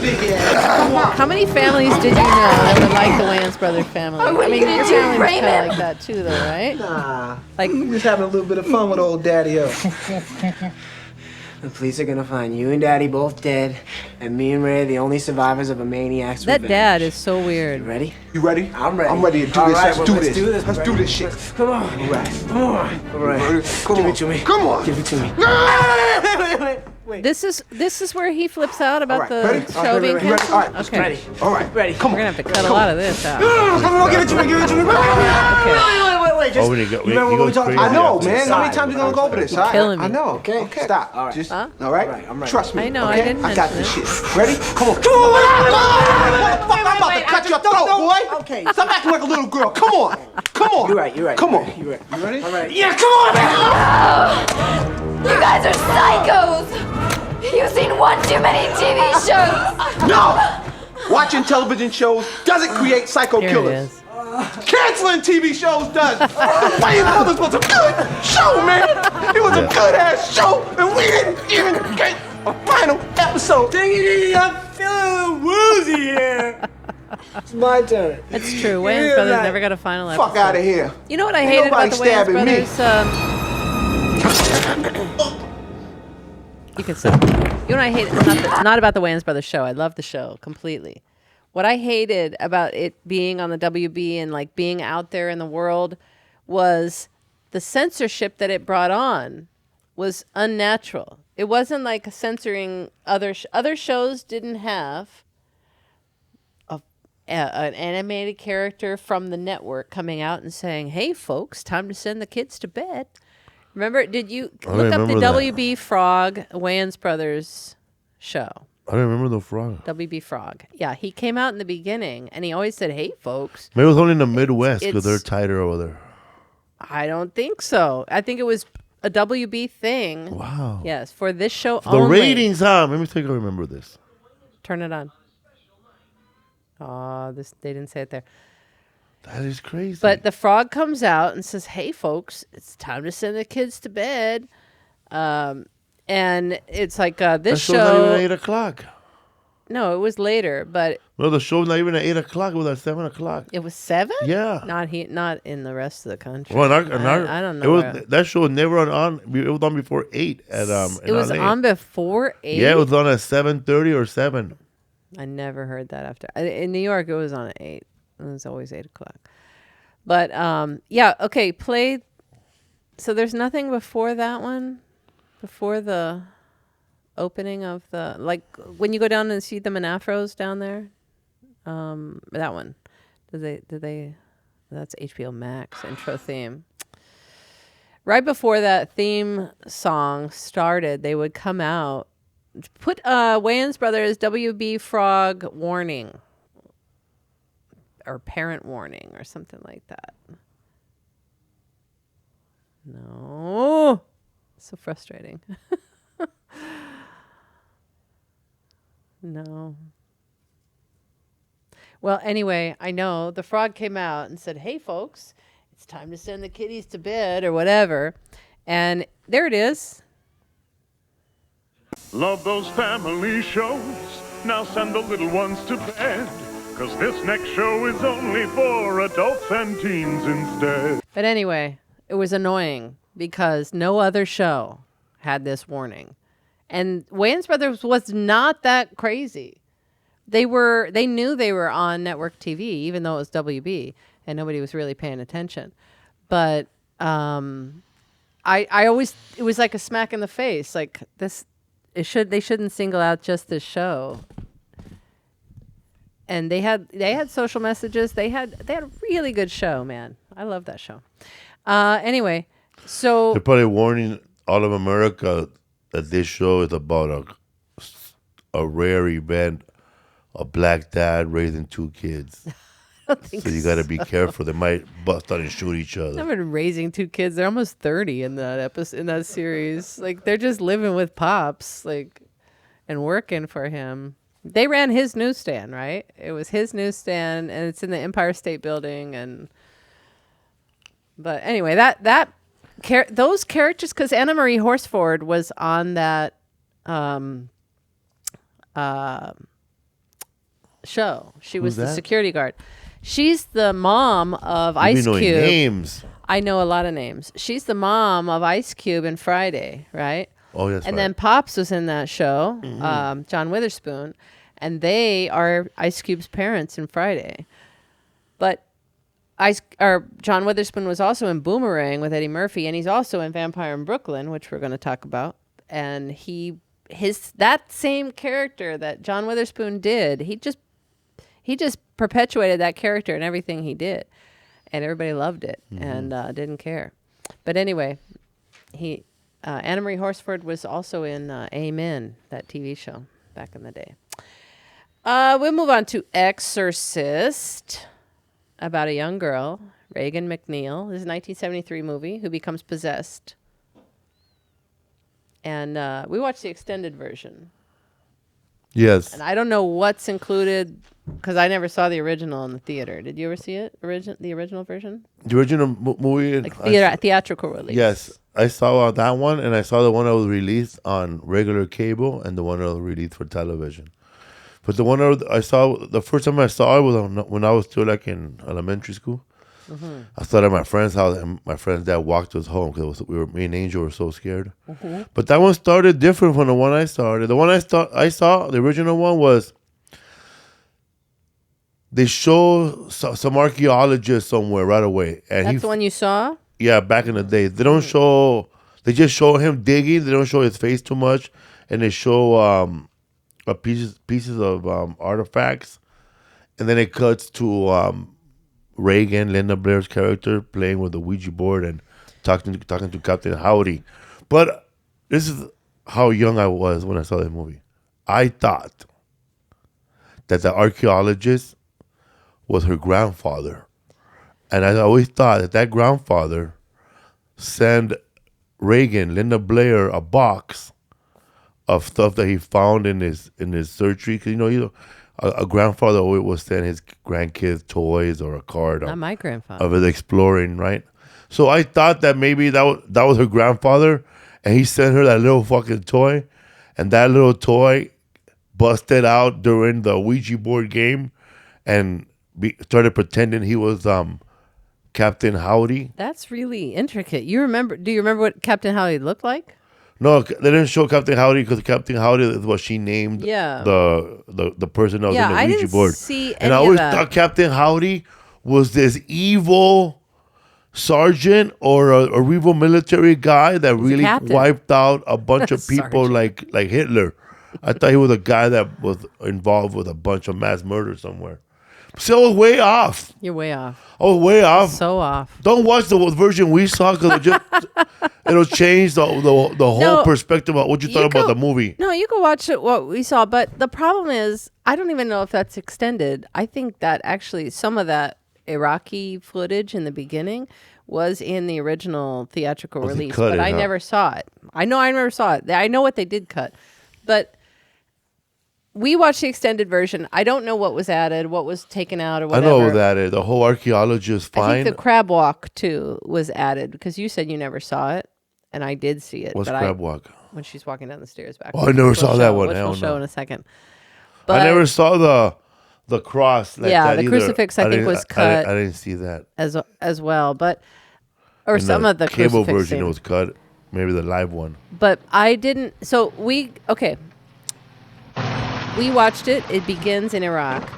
Big ass. How many families did you know that were like the Wayans Brothers family? What are you gonna your do, family was kind Raymond? of like that too, though, right? Nah. Like, I'm just having a little bit of fun with old Daddy-O. The police are gonna find you and Daddy both dead, and me and Ray are the only survivors of a maniac's that revenge. dad is so weird. You ready? You ready? I'm ready. I'm ready to do All this. right, Let's well, do let's this. do this, Let's right? do this shit. Come on. All right. Come on. All right. Come Give on. it to me. Come on. Give it to me. Wait. This is where he flips out about All right, the ready? show Ready, being ready, canceled. all right, let's Okay, Ready. All right. Ready. Come we're on. gonna have to cut a lot of this out. Come on, give it to me. Give it to me. Wait. Just, Oh, when he you remember what we talked crazy about? I know, after. man. How many times you gonna go over this? All right? killing me. I know. Okay. Stop. All right. Just, Huh? all right? All right, I'm ready. Trust me. I know, I Okay? didn't I got mention this shit. Ready? Come on. Come on. I'm about to cut your throat, boy. Okay. Stop acting like a little girl. Come on. Come on. You're right. Come on. You're right. You ready? All right. Yeah, come on, man. You guys are psychos! You've seen one too many TV shows! No! Watching television shows doesn't create psycho Here it killers. is. Canceling TV shows does. Wayne Brothers was a good show, man. It was a good ass show, and we didn't even get a final episode. I'm feeling woozy here. It's my turn. It's true. Wayans Yeah, Brothers right. never got a final episode. Fuck out of here. You know what I Ain't hated about nobody the Wayans stabbing me. Brothers? You can stop. You know what I hate? Not about the Wayans Brothers show. I love the show completely. What I hated about it being on the WB and like being out there in the world was the censorship that it brought on was unnatural. It wasn't like censoring other shows didn't have an animated character from the network coming out and saying, "Hey, folks, time to send the kids to bed." Remember? Did you look up the remember that. WB Frog Wayans Brothers show? I don't remember the frog. WB Frog. Yeah, he came out in the beginning, and he always said, "Hey, folks." Maybe it was only in the Midwest because they're it's- tighter over there. I don't think so. I think it was a WB thing. Wow. Yes, for this show The only. ratings, let me take a remember this. Turn it on. Oh, they didn't say it there. That is crazy. But the frog comes out and says, "Hey, folks, it's time to send the kids to bed." And it's like this that show's not even show. at 8 o'clock. No, it was later, but No, the show's not even at 8 o'clock. It was at 7 o'clock. it was 7. Yeah. Not in the rest of the country. Well, I don't know. It was that show was never on. It was on before 8 at It was LA. on before 8. Yeah, it was on at 7:30 or 7. I never heard that after. In New York, it was on at 8. It was always 8 o'clock. But yeah, okay. Play So there's nothing before that one? Before the opening of the... Like, when you go down and see them in afros down there? That one. Did they... That's HBO Max intro theme. Right before that theme song started, they would come out, put Wayans Brothers WB Frog warning or parent warning or something like that. No. So frustrating. No. Well, anyway, I know the frog came out and said, "Hey, folks, it's time to send the kitties to bed," or whatever. And there it is. Love those family shows. Now send the little ones to bed. 'Cause this next show is only for adults and teens instead. But anyway, it was annoying because no other show had this warning. And Wayans Brothers was not that crazy. They knew they were on network TV, even though it was WB, and nobody was really paying attention. But I always, it was like a smack in the face. Like this, they shouldn't single out just this show. And they had social messages. They had a really good show, man. I love that show. Anyway, so they're probably warning all of America that this show is about a rare event. A black dad raising 2 kids. So you got to be careful. They might bust out and shoot each other. I've been raising 2 kids. They're almost 30 in that episode, in that series. Like they're just living with Pops, like, and working for him. They ran his newsstand, right? It was his newsstand, and it's in the Empire State Building. But anyway, those characters, because Anna Marie Horsford was on that show. She was the security guard. She's the mom of Ice Cube. Names. I know a lot of names. She's the mom of Ice Cube in Friday, right? Oh, yes. And then Pops was in that show, John Witherspoon, and they are Ice Cube's parents in Friday. But John Witherspoon was also in Boomerang with Eddie Murphy, and he's also in Vampire in Brooklyn, which we're going to talk about. And that same character that John Witherspoon did, he just perpetuated that character in everything he did, and everybody loved it and didn't care. But anyway, Anna Marie Horsford was also in Amen, that TV show back in the day. We'll move on to Exorcist, about a young girl, Reagan McNeil. This is a 1973 movie, who becomes possessed. And we watched the extended version. Yes. And I don't know what's included, because I never saw the original in the theater. Did you ever see it? The original version? The original movie? Like theatrical release. Yes. I saw that one, and I saw the one that was released on regular cable and the one that was released for television. But the one I saw, the first time I saw it was when I was still like in elementary school. Mm-hmm. I started at my friend's house, and my friend's dad walked us home because me and Angel were so scared. Mm-hmm. But that one started different from the one I started. The one I saw, the original one was, they show some archaeologist somewhere right away. And that's the one you saw? Yeah, back in the day. They don't show, they just show him digging. They don't show his face too much. And they show pieces of artifacts. And then it cuts to Reagan, Linda Blair's character, playing with the Ouija board and talking to Captain Howdy. But this is how young I was when I saw this movie. I thought that the archaeologist was her grandfather. And I always thought that grandfather sent Reagan, Linda Blair, a box of stuff that he found in his surgery. Because, a grandfather always will send his grandkids toys or a card. Not my grandfather. Of his exploring, right? So I thought that maybe that was her grandfather, and he sent her that little fucking toy, and that little toy busted out during the Ouija board game, and started pretending he was Captain Howdy. That's really intricate. Do you remember what Captain Howdy looked like? No, they didn't show Captain Howdy because Captain Howdy is what she named the person that was in the Ouija board. See and I always thought Captain Howdy was this evil sergeant or a rival military guy that really captain. wiped out a bunch of people like Hitler. I thought he was a guy that was involved with a bunch of mass murder somewhere. So I was way off. You're way off. I was way off. So off. Don't watch the version we saw because it'll change the whole perspective of what you thought about the movie. No, you can watch it what we saw, but the problem is I don't even know if that's extended. I think that actually some of that Iraqi footage in the beginning was in the original theatrical release, but I never saw it. I never saw it. I know what they did cut, but we watched the extended version. I don't know what was added, what was taken out, or whatever. I know what was added. The whole archaeology is fine. I think the crab walk too was added because you said you never saw it, and I did see it. What's crab walk? When she's walking down the stairs back. Oh, I never saw that one. Which we'll show in a second. But I never saw the cross. Like yeah, that the either. crucifix I think was cut. I didn't see that as well, but or some of the cable crucifix version was cut. Maybe the live one. But I didn't. So we watched it. It begins in Iraq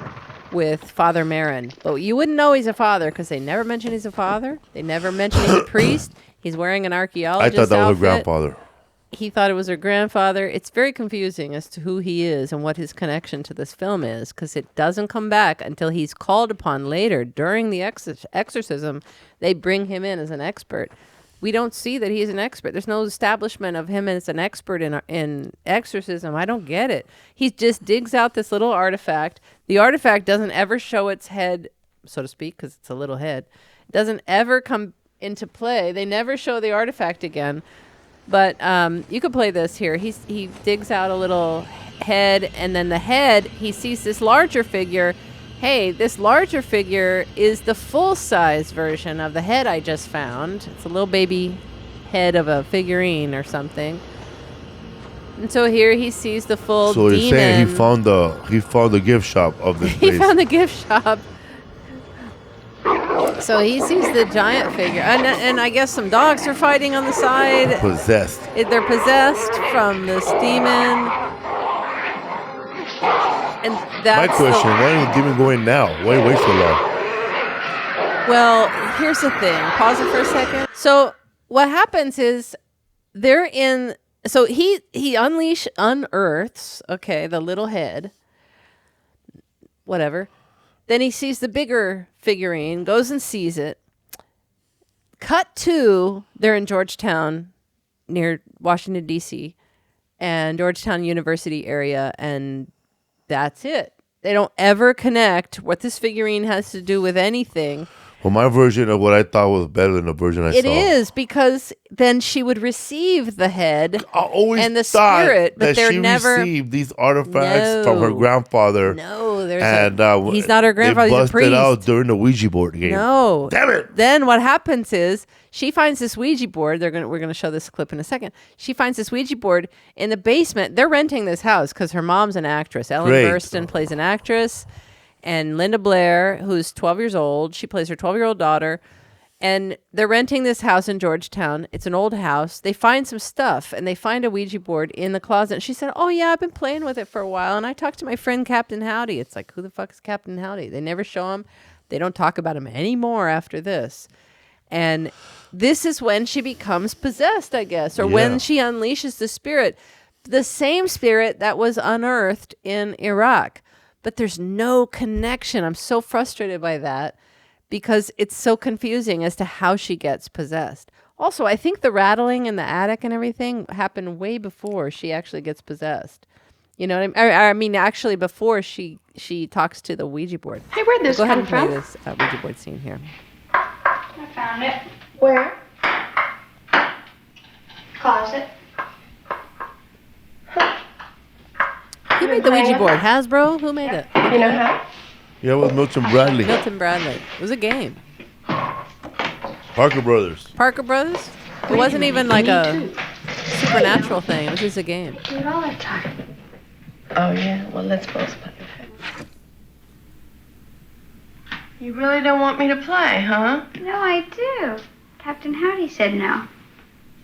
with Father Marin, but you wouldn't know he's a father because they never mention he's a father. They never mention he's a priest. He's wearing an archaeologist I thought that outfit. was her grandfather. He thought it was her grandfather. It's very confusing as to who he is and what his connection to this film is because it doesn't come back until he's called upon later during the exorcism. They bring him in as an expert. We don't see that he's an expert. There's no establishment of him as an expert in exorcism. I don't get it. He just digs out this little artifact. The artifact doesn't ever show its head, so to speak, because it's a little head. It doesn't ever come into play. They never show the artifact again. But you could play this here. He digs out a little head, and then the head, he sees this larger figure. Hey, this larger figure is the full-size version of the head I just found. It's a little baby head of a figurine or something. And so here he sees the full demon. So he's saying he found the gift shop of this place. He found the gift shop. So he sees the giant figure. And I guess some dogs are fighting on the side. Possessed. They're possessed from this demon. And that's my question, why did the demon go in now? Why wait so long? Well, here's the thing. Pause it for a second. So what happens is they're in... So he unearths, the little head. Whatever. Then he sees the bigger figurine, goes and sees it. Cut to, they're in Georgetown, near Washington, D.C., and Georgetown University area, and that's it. They don't ever connect what this figurine has to do with anything. Well, my version of what I thought was better than the version I saw. It is, because then she would receive the head and the thought spirit, but that they're she never received these artifacts from her grandfather. No, he's not her grandfather. He's a priest. They busted out during the Ouija board game. No, damn it! Then what happens is she finds this Ouija board. We're gonna show this clip in a second. She finds this Ouija board in the basement. They're renting this house because her mom's an actress. Ellen Burstyn plays an actress. And Linda Blair, who's 12 years old, she plays her 12-year-old daughter. And they're renting this house in Georgetown. It's an old house. They find some stuff, and they find a Ouija board in the closet. And she said, oh, yeah, I've been playing with it for a while. And I talked to my friend Captain Howdy. It's like, who the fuck is Captain Howdy? They never show him. They don't talk about him anymore after this. And this is when she becomes possessed, I guess, or when she unleashes the spirit. The same spirit that was unearthed in Iraq. But there's no connection. I'm so frustrated by that because it's so confusing as to how she gets possessed. Also, I think the rattling in the attic and everything happened way before she actually gets possessed. You know what I mean? I mean, actually, before she talks to the Ouija board. Hey, where'd this Go ahead come and play from? this Ouija board scene here. I found it. Where? Closet. Who made the Ouija board? Hasbro? Who made it? You know how? Yeah, it was Milton Bradley. Milton Bradley. It was a game. Parker Brothers. Parker Brothers? It wasn't even like a supernatural thing. It was just a game. Do it all the time. Oh, yeah? Well, let's both play. You really don't want me to play, huh? No, I do. Captain Howdy said no.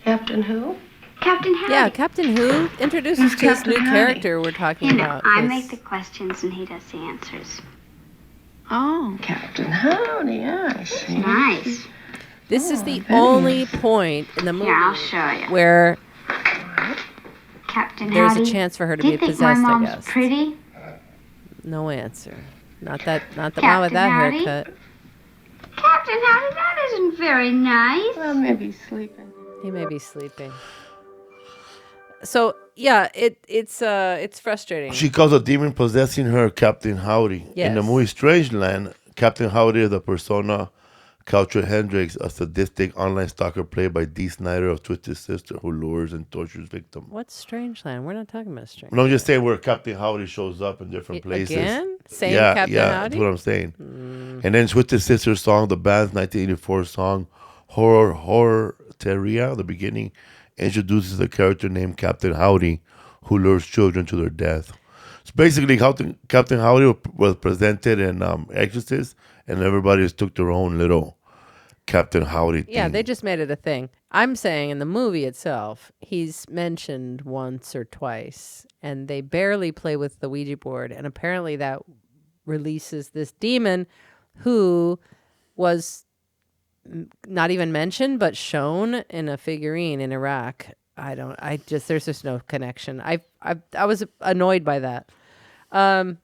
Captain who? Captain Howdy. Yeah, Captain Who introduces to this new character we're talking about. I make the questions and he does the answers. Oh, Captain Howdy, I see. Nice. This is the only point in the movie Here, I'll show you. where Captain there's Howdy, a chance for her to do be you think possessed, my I mom's guess. pretty? No answer. Not the mom with that Howdy? haircut. Captain Howdy, that isn't very nice. Well, maybe he's sleeping. He may be sleeping. So yeah, it's frustrating. She calls a demon possessing her Captain Howdy. In the Yes. movie Strangeland, Captain Howdy is the persona Culture Hendricks, a sadistic online stalker played by Dee Snider of Twisted Sister, who lures and tortures victims. What's Strangeland? We're not talking about Strangeland. No, I'm just saying where Captain Howdy shows up in different places. Again? Same yeah, Captain yeah, Howdy? that's what I'm saying. And then Twisted Sister's song, the band's 1984 song, Horror Terria, the beginning, introduces a character named Captain Howdy who lures children to their death. So basically, Captain Howdy was presented in Exorcist, and everybody just took their own little Captain Howdy thing. Yeah, they just made it a thing. I'm saying in the movie itself, he's mentioned once or twice, and they barely play with the Ouija board, and apparently that releases this demon who was not even mentioned, but shown in a figurine in Iraq. There's just no connection. I was annoyed by that. But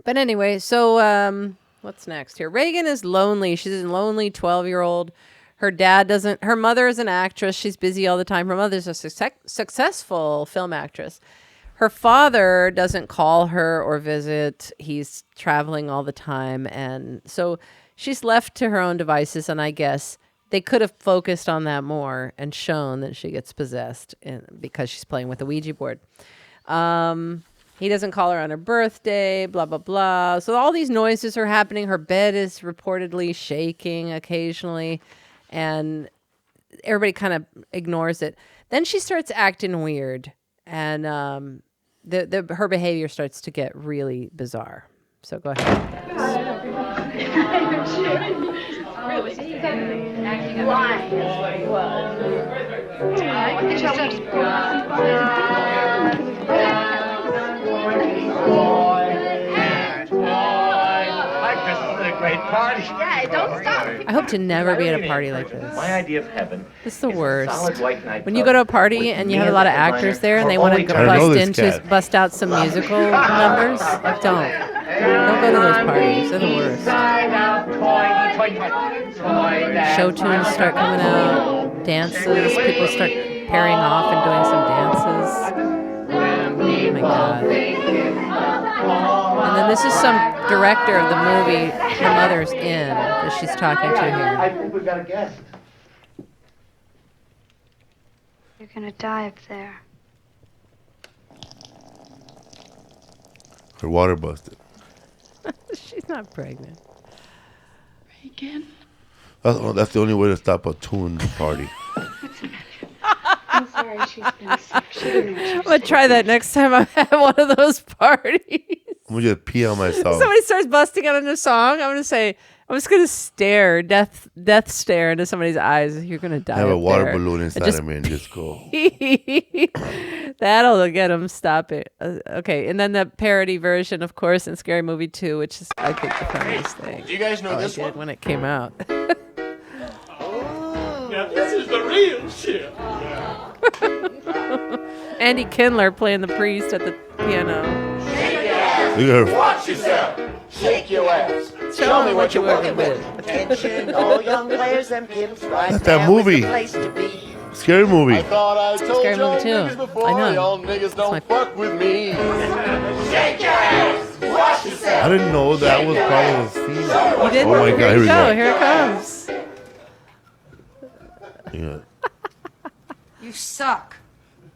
anyway, so what's next here? Reagan is lonely. She's a lonely 12-year-old. Her mother is an actress. She's busy all the time. Her mother's a successful film actress. Her father doesn't call her or visit. He's traveling all the time. And so she's left to her own devices. And I guess they could have focused on that more and shown that she gets possessed because she's playing with a Ouija board. He doesn't call her on her birthday, blah, blah, blah. So all these noises are happening. Her bed is reportedly shaking occasionally, and everybody kind of ignores it. Then she starts acting weird, and her behavior starts to get really bizarre. So go ahead. Great party. Yeah, don't stop. I hope to never be at a party like this. My idea of heaven. This is the worst. solid white nightclub When you go to a party and you have a lot of actors there and they want to bust out some musical numbers, don't go to those parties. They're the worst. Show tunes start coming out, dances, people start pairing off and doing some dances. Oh my God. And then this is some director of the movie her mother's in that she's talking to here. I think we've got a guest. You're gonna die up there. Her water busted. She's not pregnant. Reagan? That's the only way to stop a tune party. I'm sorry she's been sick. She didn't know I'm going to try that next time I'm at one of those parties. I'm going to just pee on myself. Somebody starts busting out into a song, I'm just going to stare, death stare into somebody's eyes. You're going to die. Have a up water there. balloon inside of me and just go. That'll get them. Stop it. Okay, and then the parody version, of course, in Scary Movie 2, which is, I think, the funniest thing. Do you guys know this I did one? when it came out. Now this is the real shit. Andy Kindler playing the priest at the piano. Look at her. Watch yourself. Shake your ass. Show me what you're working with. Attention, all young players and pimps right That's that now is the movie. place to be. Scary movie. I thought I told Scary y'all movie too. niggas before, I know. y'all niggas don't fuck with me. Shake your ass. Watch yourself. I didn't know that was part of the scene. You didn't? Oh my God, here we go. Here it comes. Yeah. You suck.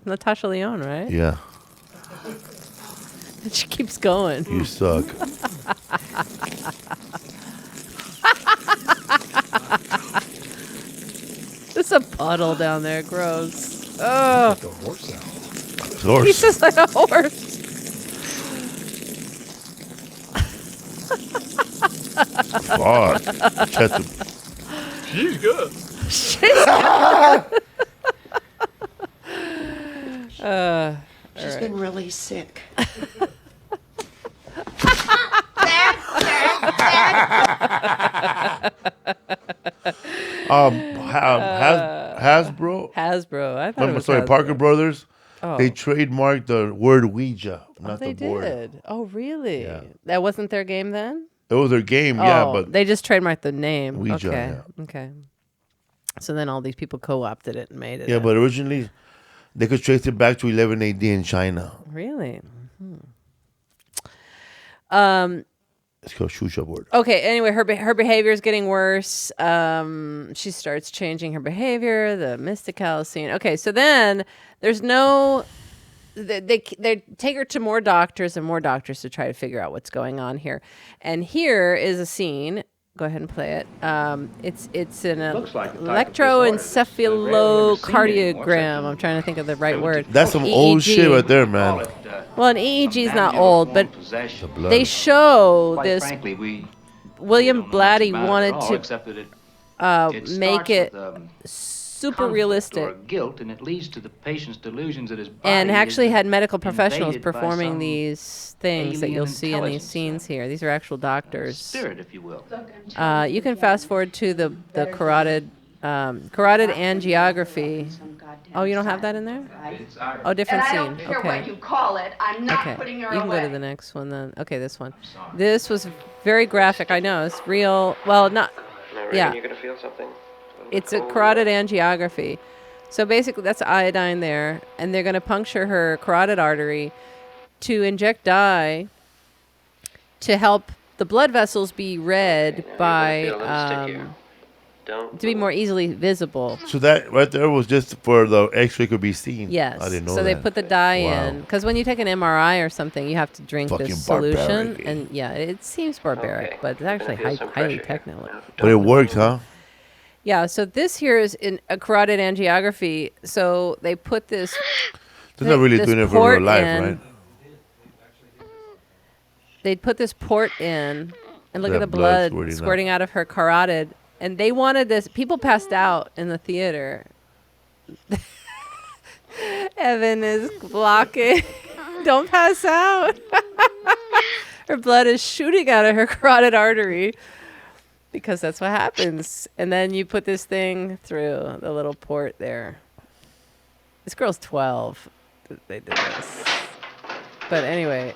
Natasha Lyonne, right? Yeah. And she keeps going. You suck. There's a puddle down there. Gross. Oh. Like a horse. He's just like a horse. Fuck. She's good. She's good. She's been really sick. Hasbro. Hasbro. I thought it was Sorry, Hasbro. Parker Brothers. Oh. They trademarked the word Ouija, not they the board. did. Oh, really? Yeah. That wasn't their game then? It was their game, Oh, yeah, but they just trademarked the name. Ouija, okay. yeah. Okay. So then all these people co-opted it and made it. Yeah, but originally they could trace it back to 11 AD in China. Really? It's called Shusha board. Okay. Anyway, her behavior is getting worse. She starts changing her behavior. The mystical scene. Okay, so then there's no. They take her to more doctors and more doctors to try to figure out what's going on here. And here is a scene. Go ahead and play it. It's an electroencephalocardiogram. I'm trying to think of the right word. That's some EEG. old shit right there, man. Well, an EEG is not old, but they show this. William Blatty wanted to make it super realistic, guilt, and it leads to the patient's delusions that his body and actually is had medical professionals invaded by performing some these things that alien you'll see in these intelligence. scenes here. These are actual doctors. Spirit, if you will. You can fast forward to the carotid angiography. Oh, you don't have that in there? Oh, different And I scene. don't care Okay. what you call it. I'm not Okay, putting her you can away. go to the next one then. Okay, this one. This was very graphic. I know it's real. Well, not. Yeah. You're gonna feel something. It's a carotid angiography. So basically, that's iodine there, and they're going to puncture her carotid artery to inject dye to help the blood vessels be red to be more easily visible. So that right there was just for the X-ray could be seen. Yes. I didn't know so that. they put the dye Wow. in because when you take an MRI or something, you have to drink Fucking this solution, barbaric. and yeah, it seems barbaric, but it's actually highly technical. But it worked, huh? Yeah, so this here is in a carotid angiography. So they put this. They're not really this doing it for port real life, in. right? They'd put this port in, and look That at the blood blood squirting squirting out of her carotid. And they wanted this. People passed out in the theater. Evan is blocking. Don't pass out. Her blood is shooting out of her carotid artery. Because that's what happens. And then you put this thing through the little port there. This girl's 12. They did this. But anyway,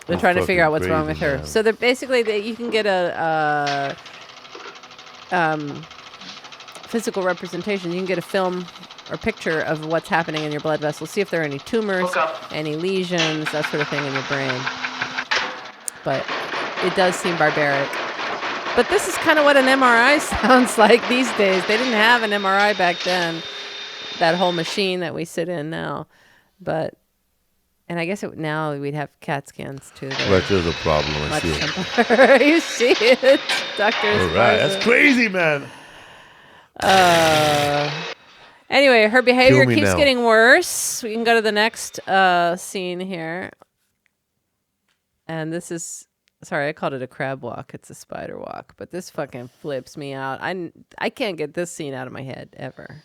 they're trying to figure out what's wrong with her. man. So they're basically you can get a physical representation. You can get a film or picture of what's happening in your blood vessels. See if there are any tumors, any lesions, that sort of thing in your brain. But it does seem barbaric. But this is kind of what an MRI sounds like these days. They didn't have an MRI back then, that whole machine that we sit in now. And I guess now we'd have CAT scans too. Right, there's a problem. I Much see it. simpler. You see it, Dr. All right, that's Esparza. crazy, man. Anyway, her behavior Kill me keeps now. getting worse. We can go to the next scene here. And this is, sorry, I called it a crab walk. It's a spider walk. But this fucking flips me out. I can't get this scene out of my head ever.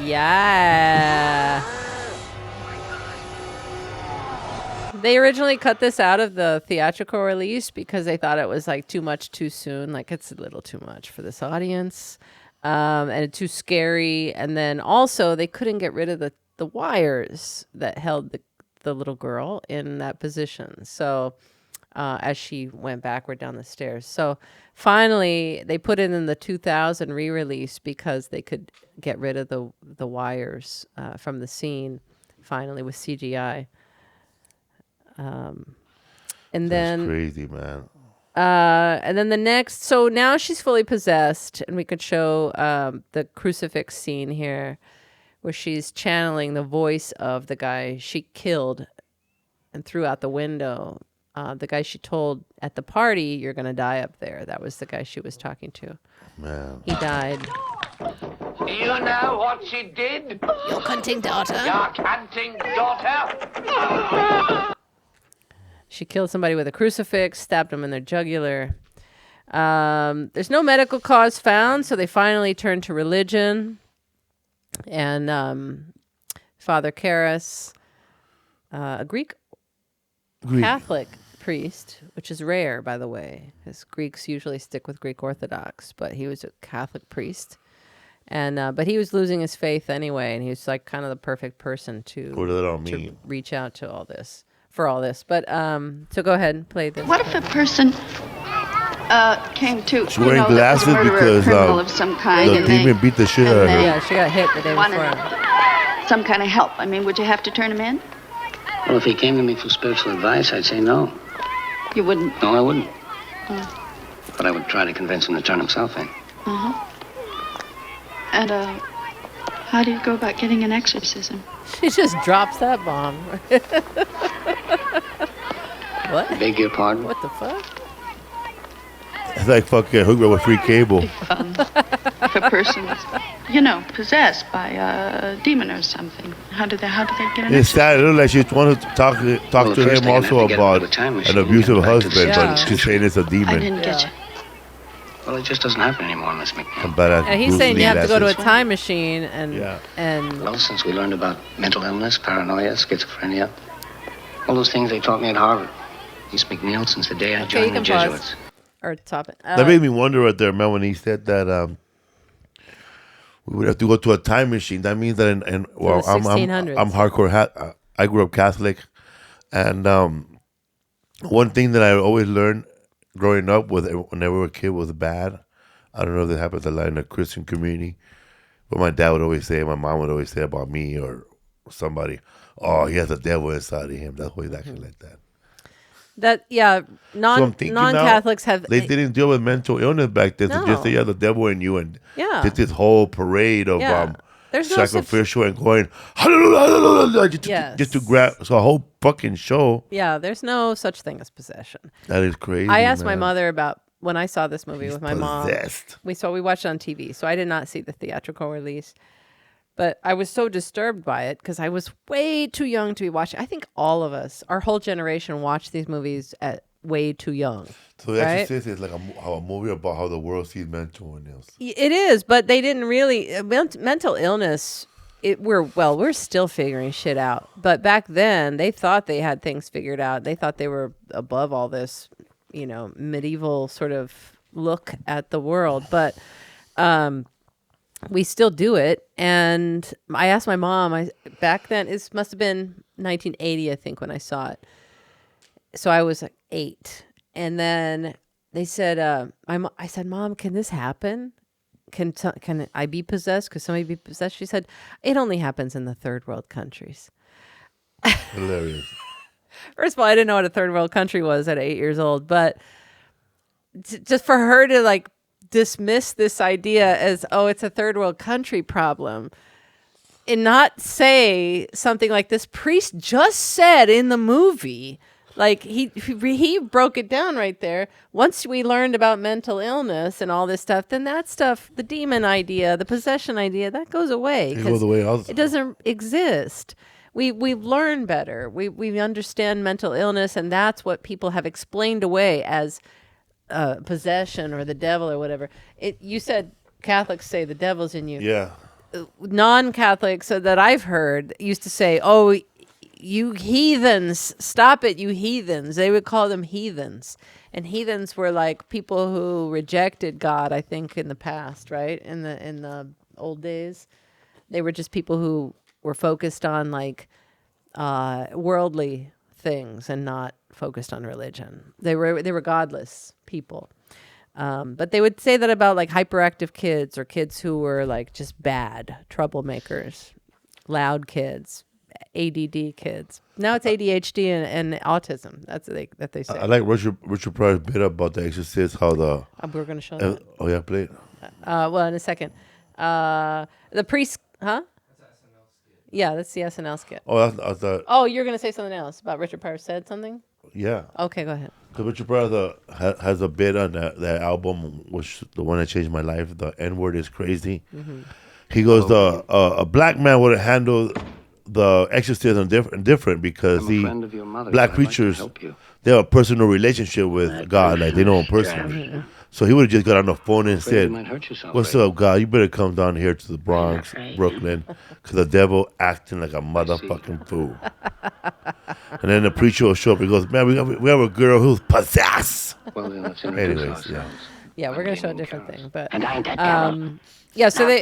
Yeah. They originally cut this out of the theatrical release because they thought it was like too much too soon. Like it's a little too much for this audience. And it's too scary. And then also they couldn't get rid of the wires that held the little girl in that position. So as she went backward down the stairs. So finally they put it in the 2000 re-release because they could get rid of the wires from the scene finally with CGI. And then crazy, man. And then the next, so now she's fully possessed, and we could show the crucifix scene here, where she's channeling the voice of the guy she killed and threw out the window. The guy she told at the party, "You're gonna die up there." That was the guy she was talking to. Man, he died. You know what she did? Your cunting daughter. Your cunting daughter. She killed somebody with a crucifix, stabbed them in their jugular. There's no medical cause found, so they finally turned to religion and Father Karras, a Greek Catholic priest, which is rare, by the way, because Greeks usually stick with Greek Orthodox, but he was a Catholic priest, and but he was losing his faith anyway, and he was like kind of the perfect person to reach out to all this. But so go ahead and play this. What if a person came to She's wearing glasses because of some kind, the and demon beat the shit out of her. Yeah, she got hit the day before. Some kind of help. I mean, would you have to turn him in? Well, if he came to me for spiritual advice, I'd say no. You wouldn't. No, I wouldn't. But I would try to convince him to turn himself in. And how do you go about getting an exorcism? She just drops that bomb. What? Beg your pardon? What the fuck? It's like fucking hook with free cable. If a person's, possessed by a demon or something, how do they get an It's exorcism? sad. It looks like she wanted to talk to him also about an abusive husband, but she's saying it's a demon. I didn't get you. Well, it just doesn't happen anymore, Miss McNeil. And he's saying you have to go to a time machine and Well, since we learned about mental illness, paranoia, schizophrenia, all those things they taught me at Harvard. Miss McNeil, since the day I Okay, you joined the can Jesuits. pause. Or top it. That made me wonder right there, man, when he said that we would have to go to a time machine. That means that I'm 1600s. I'm hardcore. I grew up Catholic, and one thing that I always learned growing up with whenever a kid was bad. I don't know if that happens a lot in the Christian community, but my dad would always say, my mom would always say about me or somebody, "Oh, he has a devil inside of him. That's why he's acting like that." Non-Catholics have... They didn't deal with mental illness back then. So just say you have the devil in you and did this whole parade of There's no sacrificial and going, hallelujah, just to grab. So a whole fucking show. Yeah, there's no such thing as possession. That is crazy. I asked my man. mother about when I saw this movie with my possessed. mom. We watched it on TV, so I did not see the theatrical release. But I was so disturbed by it because I was way too young to be watching. I think all of us, our whole generation, watched these movies at way too young. So The Exorcist is like a movie about how the world sees mental illness. It is, but they didn't really mental illness. We're still figuring shit out. But back then, they thought they had things figured out. They thought they were above all this, medieval sort of look at the world. But we still do it. And I asked my mom, back then, it must have been 1980, I think, when I saw it. So I was like 8. And then they said, I said, Mom, can this happen? Can I be possessed? Could somebody be possessed? She said, it only happens in the third world countries. Hilarious. First of all, I didn't know what a third world country was at 8 years old. But just for her to like dismiss this idea as, oh, it's a third world country problem, and not say something like this priest just said in the movie. Like he broke it down right there. Once we learned about mental illness and all this stuff, then that stuff, the demon idea, the possession idea, that goes away. It goes away also. It doesn't exist. We learn better. We understand mental illness, and that's what people have explained away as possession or the devil or whatever. You said Catholics say the devil's in you. Yeah. Non-Catholics that I've heard used to say, "Oh, you heathens, stop it, you heathens." They would call them heathens. And heathens were like people who rejected God, I think, in the past, right? In the old days. They were just people who were focused on like worldly things and not focused on religion. They were godless people. But they would say that about like hyperactive kids or kids who were like just bad, troublemakers, loud kids, ADD kids. Now it's ADHD and autism. That's that they say. I like Richard Pryor's bit about the Exorcist. How the we're gonna show that. Oh yeah, play it. Well, in a second. The priest, huh? Yeah, that's the SNL skit. Oh, I thought. Oh, you're gonna say something else about Richard Pryor said something? Yeah. Okay, go ahead. Because Richard Pryor has a bit on that album, which the one that changed my life. The N-word is crazy. Mm-hmm. He goes, a black man would have handled the exorcism different because black preachers, they have a personal relationship with God, like they know him personally. So he would have just got on the phone and Afraid you said, might hurt yourself, "What's Ray." up, God? You better come down here to the Bronx, Brooklyn, because the devil acting like a motherfucking fool." And then the preacher will show up and goes, "Man, we have a girl who's possessed." Well, then let's introduce Anyways, yeah. ourselves. Yeah, we're gonna show a different thing, but And I ain't that devil. yeah. So they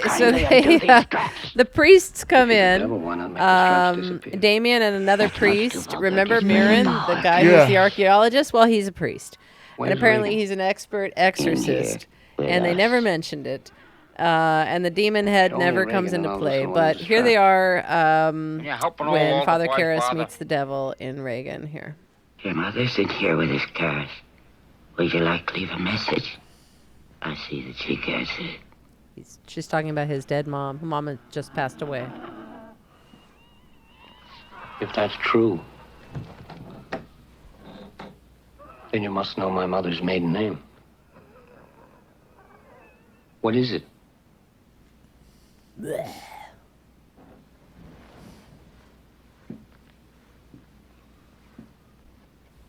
the priests come in. devil, why not make the straps disappear? Damien and another priest. Remember Mirren, the guy Yeah. who's the archaeologist? Well, he's a priest, and Where's apparently Reagan? he's an expert exorcist. with And they us. never mentioned it. And the demon head Only never Reagan comes into and all play. this one But is here they are Yeah, helping all when over Father the place, Karras Father. meets the devil in Reagan here. Your mother sit here with his Karras. Would you like to leave a message? I see that she gets it. She's talking about his dead mom. Mama just passed away. If that's true, then you must know my mother's maiden name. What is it? Blech.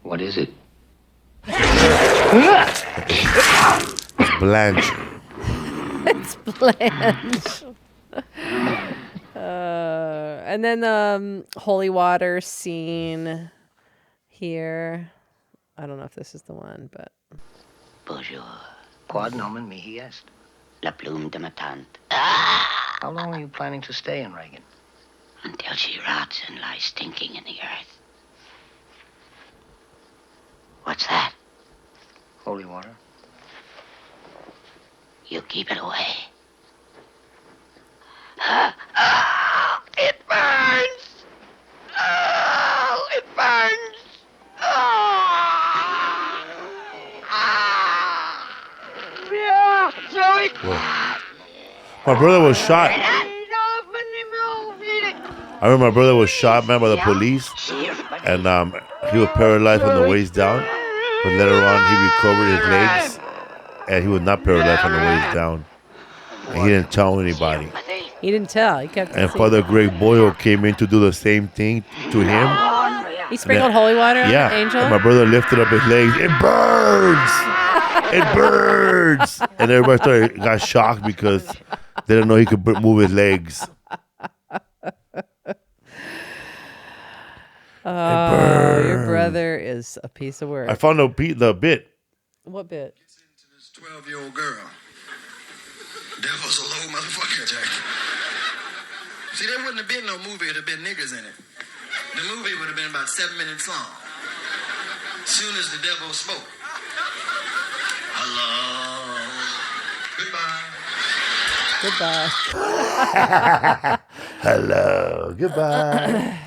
What is it? Blanche. It's Blanche. And then the holy water scene here. I don't know if this is the one, but. Bonjour. Quod nomen mihi est. La plume de ma tante. How long are you planning to stay in Reagan? Until she rots and lies stinking in the earth. What's that? Holy water. You keep it away. It burns! Oh, it burns! Yeah, Joey! My brother was shot. I remember my brother was shot, man, by the police, and he was paralyzed from the waist down. But later on, he recovered his legs, and he was not paralyzed from the waist down. And he didn't tell anybody. He didn't tell. He kept. And Father Greg Boyle came in to do the same thing to him. He sprinkled holy water on Yeah, the angel. and my brother lifted up his legs. It burns! It burns! And everybody got shocked because they didn't know he could move his legs. Oh, your brother is a piece of work. I found the bit. What bit? 12-year-old girl. Devil's a low motherfucker, Jack. See, there wouldn't have been no movie. It'd have been niggas in it. The movie would have been about 7 minutes long. Soon as the devil spoke. Hello. Goodbye. Goodbye. Hello. Goodbye.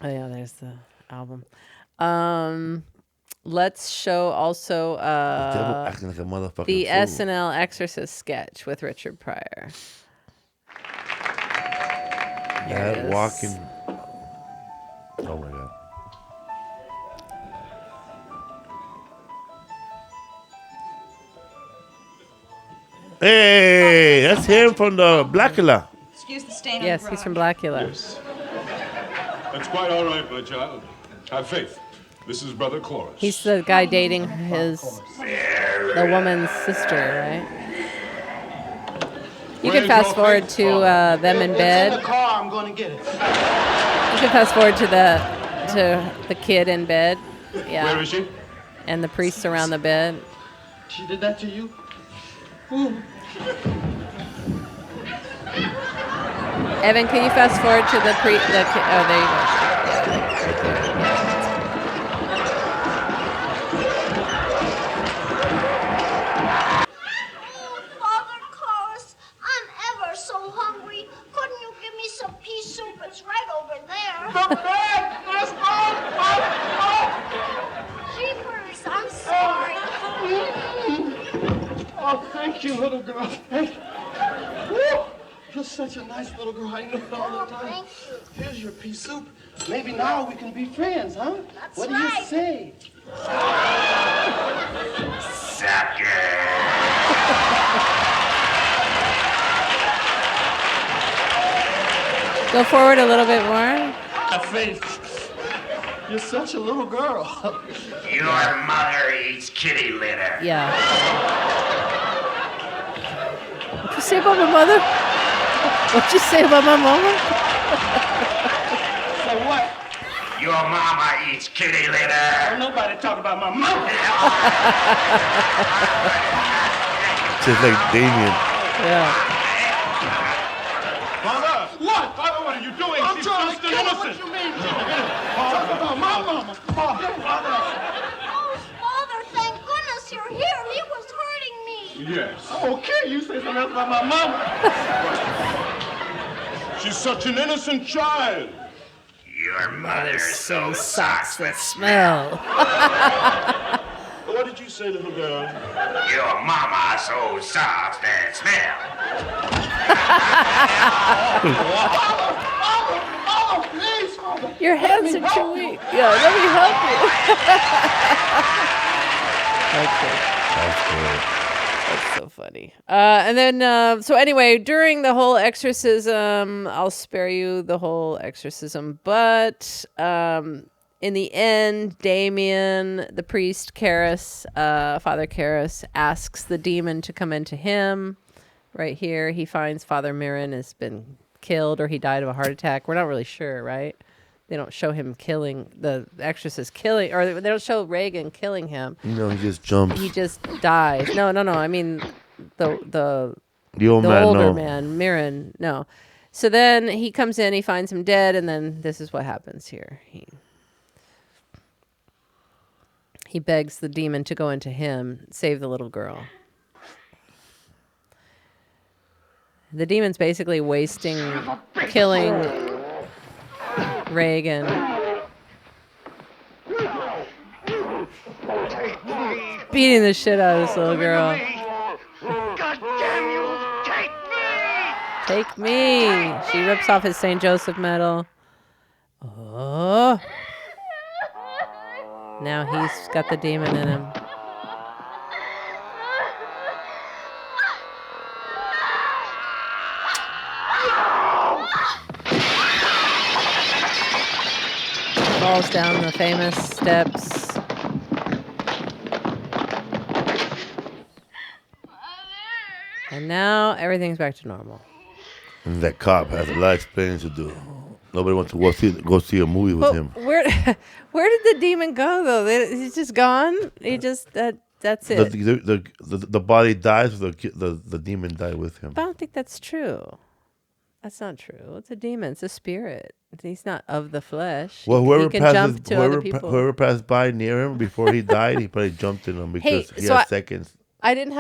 Oh yeah, there's the album. Let's show also devil acting like a motherfucking the fool. SNL Exorcist sketch with Richard Pryor. Here it That is. walking. Oh my god. Hey, that's him from the Blacula. Excuse the stain Yes, on the he's from Blacula. Yes. That's quite all right, my child. Have faith. This is Brother Chloris. He's the guy dating the woman's sister, right? You can fast forward to them in It's in bed. the car. I'm going to get it. You can fast forward to the kid in bed. Yeah. Where is she? And the priests around the bed. She did that to you? Evan, can you fast forward to the oh, there you go. Father Chorus, I'm ever so hungry. Couldn't you give me some pea soup? It's right over there. The bed! There's Jeepers, I'm sorry. Oh, thank you, little girl. Thank you. Woo! You're such a nice little girl. I know it all the time. Thank you. Here's your pea soup. Maybe now we can be friends, huh? That's what do right. you say? Suck Go forward a little bit more. A face. You're such a little girl. Your mother eats kitty litter. Yeah. What'd you say about my mother? What'd you say about my mama? So what? Your mama eats kitty litter. Don't nobody talk about my mama. Just like Damien. Yeah. Father! What? Father, what are you doing? I'm trying to kill her. What you mean? Talk about my mama. Father. Oh, Father, thank goodness you're here. He was hurting me. Yes. Okay, you say something else about my mama. She's such an innocent child. Your mother sews socks that smell. What did you say, little girl? Your mama sews socks that smell. Oh, please, Father. Your hands are too weak. Yeah, let me help you. Okay. That's good. That's so funny. And then, so anyway, during the whole exorcism, I'll spare you the whole exorcism, but in the end, Damien, the priest, Karras, Father Karras, asks the demon to come into him. Right here, he finds Father Mirren has been killed or he died of a heart attack. We're not really sure, right? They don't show him killing, the exorcist killing, or they don't show Reagan killing him. No, he just jumps. He just dies. No. I mean, the old man, older no. man, Mirren. No. So then he comes in, he finds him dead, and then this is what happens here. He begs the demon to go into him, save the little girl. The demon's basically killing Reagan. Beating the shit out of this little girl. God damn you! Take me! She rips off his St. Joseph medal. Oh. Now he's got the demon in him. Falls down the famous steps. And now everything's back to normal. And that cop has a lot of explaining to do. Nobody wants to go see a movie with him. Where did the demon go though? He's just gone. He just that's it. The body dies. The demon died with him. But I don't think that's true. That's not true. It's a demon. It's a spirit. He's not of the flesh. Well, he can jump to other people. Whoever passed by near him before he died, he probably jumped in him because he had seconds. I didn't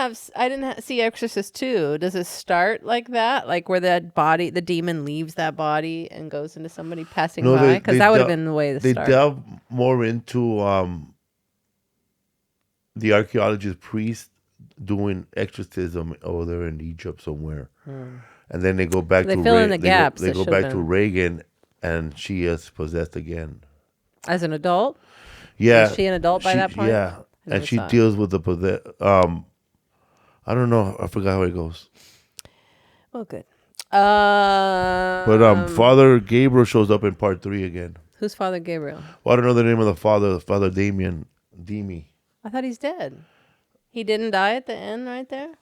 see Exorcist 2. Does it start like that? Like where the demon leaves that body and goes into somebody passing by? Because that would have been the way to start. They delve more into the archaeologist priest doing exorcism over there in Egypt somewhere. And then they go back to fill in the gaps. They go back to Reagan, and she is possessed again. As an adult? Yeah. Is she an adult by that point? Yeah. And she deals with the I don't know. I forgot how it goes. Well, good. But Father Gabriel shows up in part 3 again. Who's Father Gabriel? Well, I don't know the name of the father. Father Damien. Demi. I thought he's dead. He didn't die at the end right there?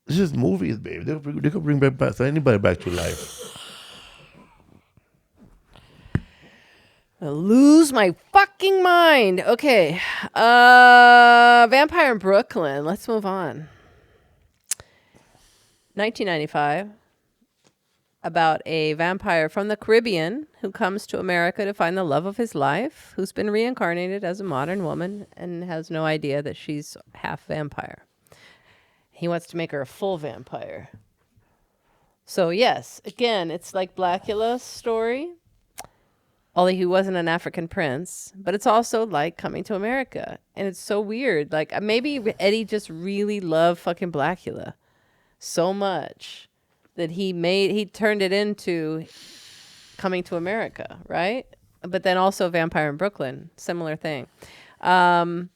This is movies, baby. They could bring back anybody back to life. I lose my fucking mind. Okay. Vampire in Brooklyn. Let's move on. 1995. About a vampire from the Caribbean who comes to America to find the love of his life, who's been reincarnated as a modern woman and has no idea that she's half vampire. He wants to make her a full vampire. So yes, again, it's like Blacula's story, only he wasn't an African prince, but it's also like coming to America. And it's so weird. Like maybe Eddie just really loved fucking Blacula so much that he turned it into coming to America, right? But then also Vampire in Brooklyn, similar thing. What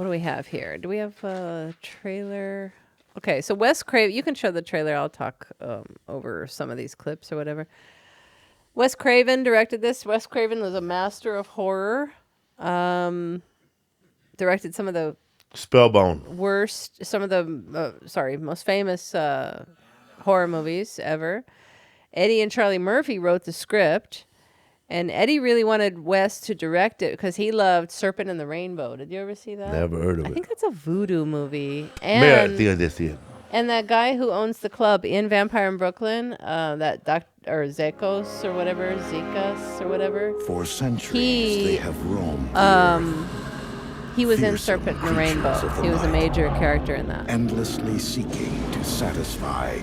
do we have here? Do we have a trailer? Okay, so Wes Craven, you can show the trailer. I'll talk over some of these clips or whatever. Wes Craven directed this. Wes Craven was a master of horror. Directed some of the Spellbound. most famous horror movies ever. Eddie and Charlie Murphy wrote the script, and Eddie really wanted Wes to direct it because he loved Serpent and the Rainbow. Did you ever see that? Never heard of it. I think that's a voodoo movie. Maybe I And think I did see it. and that guy who owns the club in Vampire in Brooklyn, that Zekos or whatever, Zekas or whatever. For centuries, they have roamed. He was in Serpent and the Rainbow. He was a major character in that. Endlessly seeking to satisfy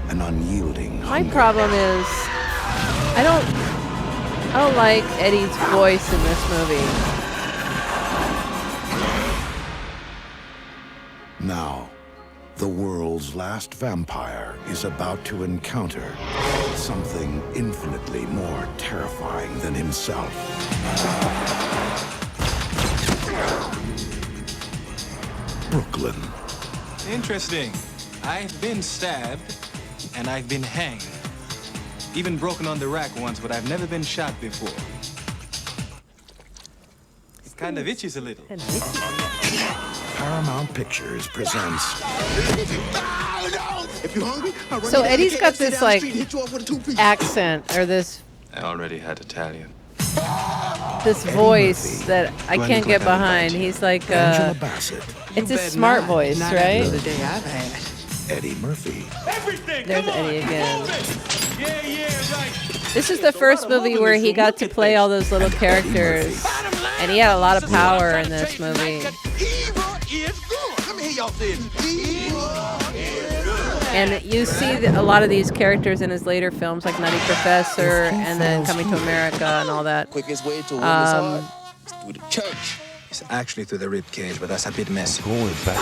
an unyielding My hunger. problem is, I don't like Eddie's voice in this movie. Now, the world's last vampire is about to encounter something infinitely more terrifying than himself. Brooklyn. Interesting. I've been stabbed, and I've been hanged. Even broken on the rack once, but I've never been shot before. It kind of itches a little. Paramount Pictures presents. If you're hungry, I'll run So you down Eddie's the got street, this down the like street, hit you up with a two-piece. accent or this I already had Italian. voice that I can't get behind. He's like Angela Bassett. it's a smart voice, right? The day I've had. Eddie Murphy. There's Eddie again. This is the first movie where he got to play all those little characters, and he had a lot of power in this movie. Let me hear y'all say it. And you see a lot of these characters in his later films, like Nutty Professor, and then Coming to America, and all that. Quickest way to win this heart is through the church. It's actually through the rib cage, but that's a bit messy. Going back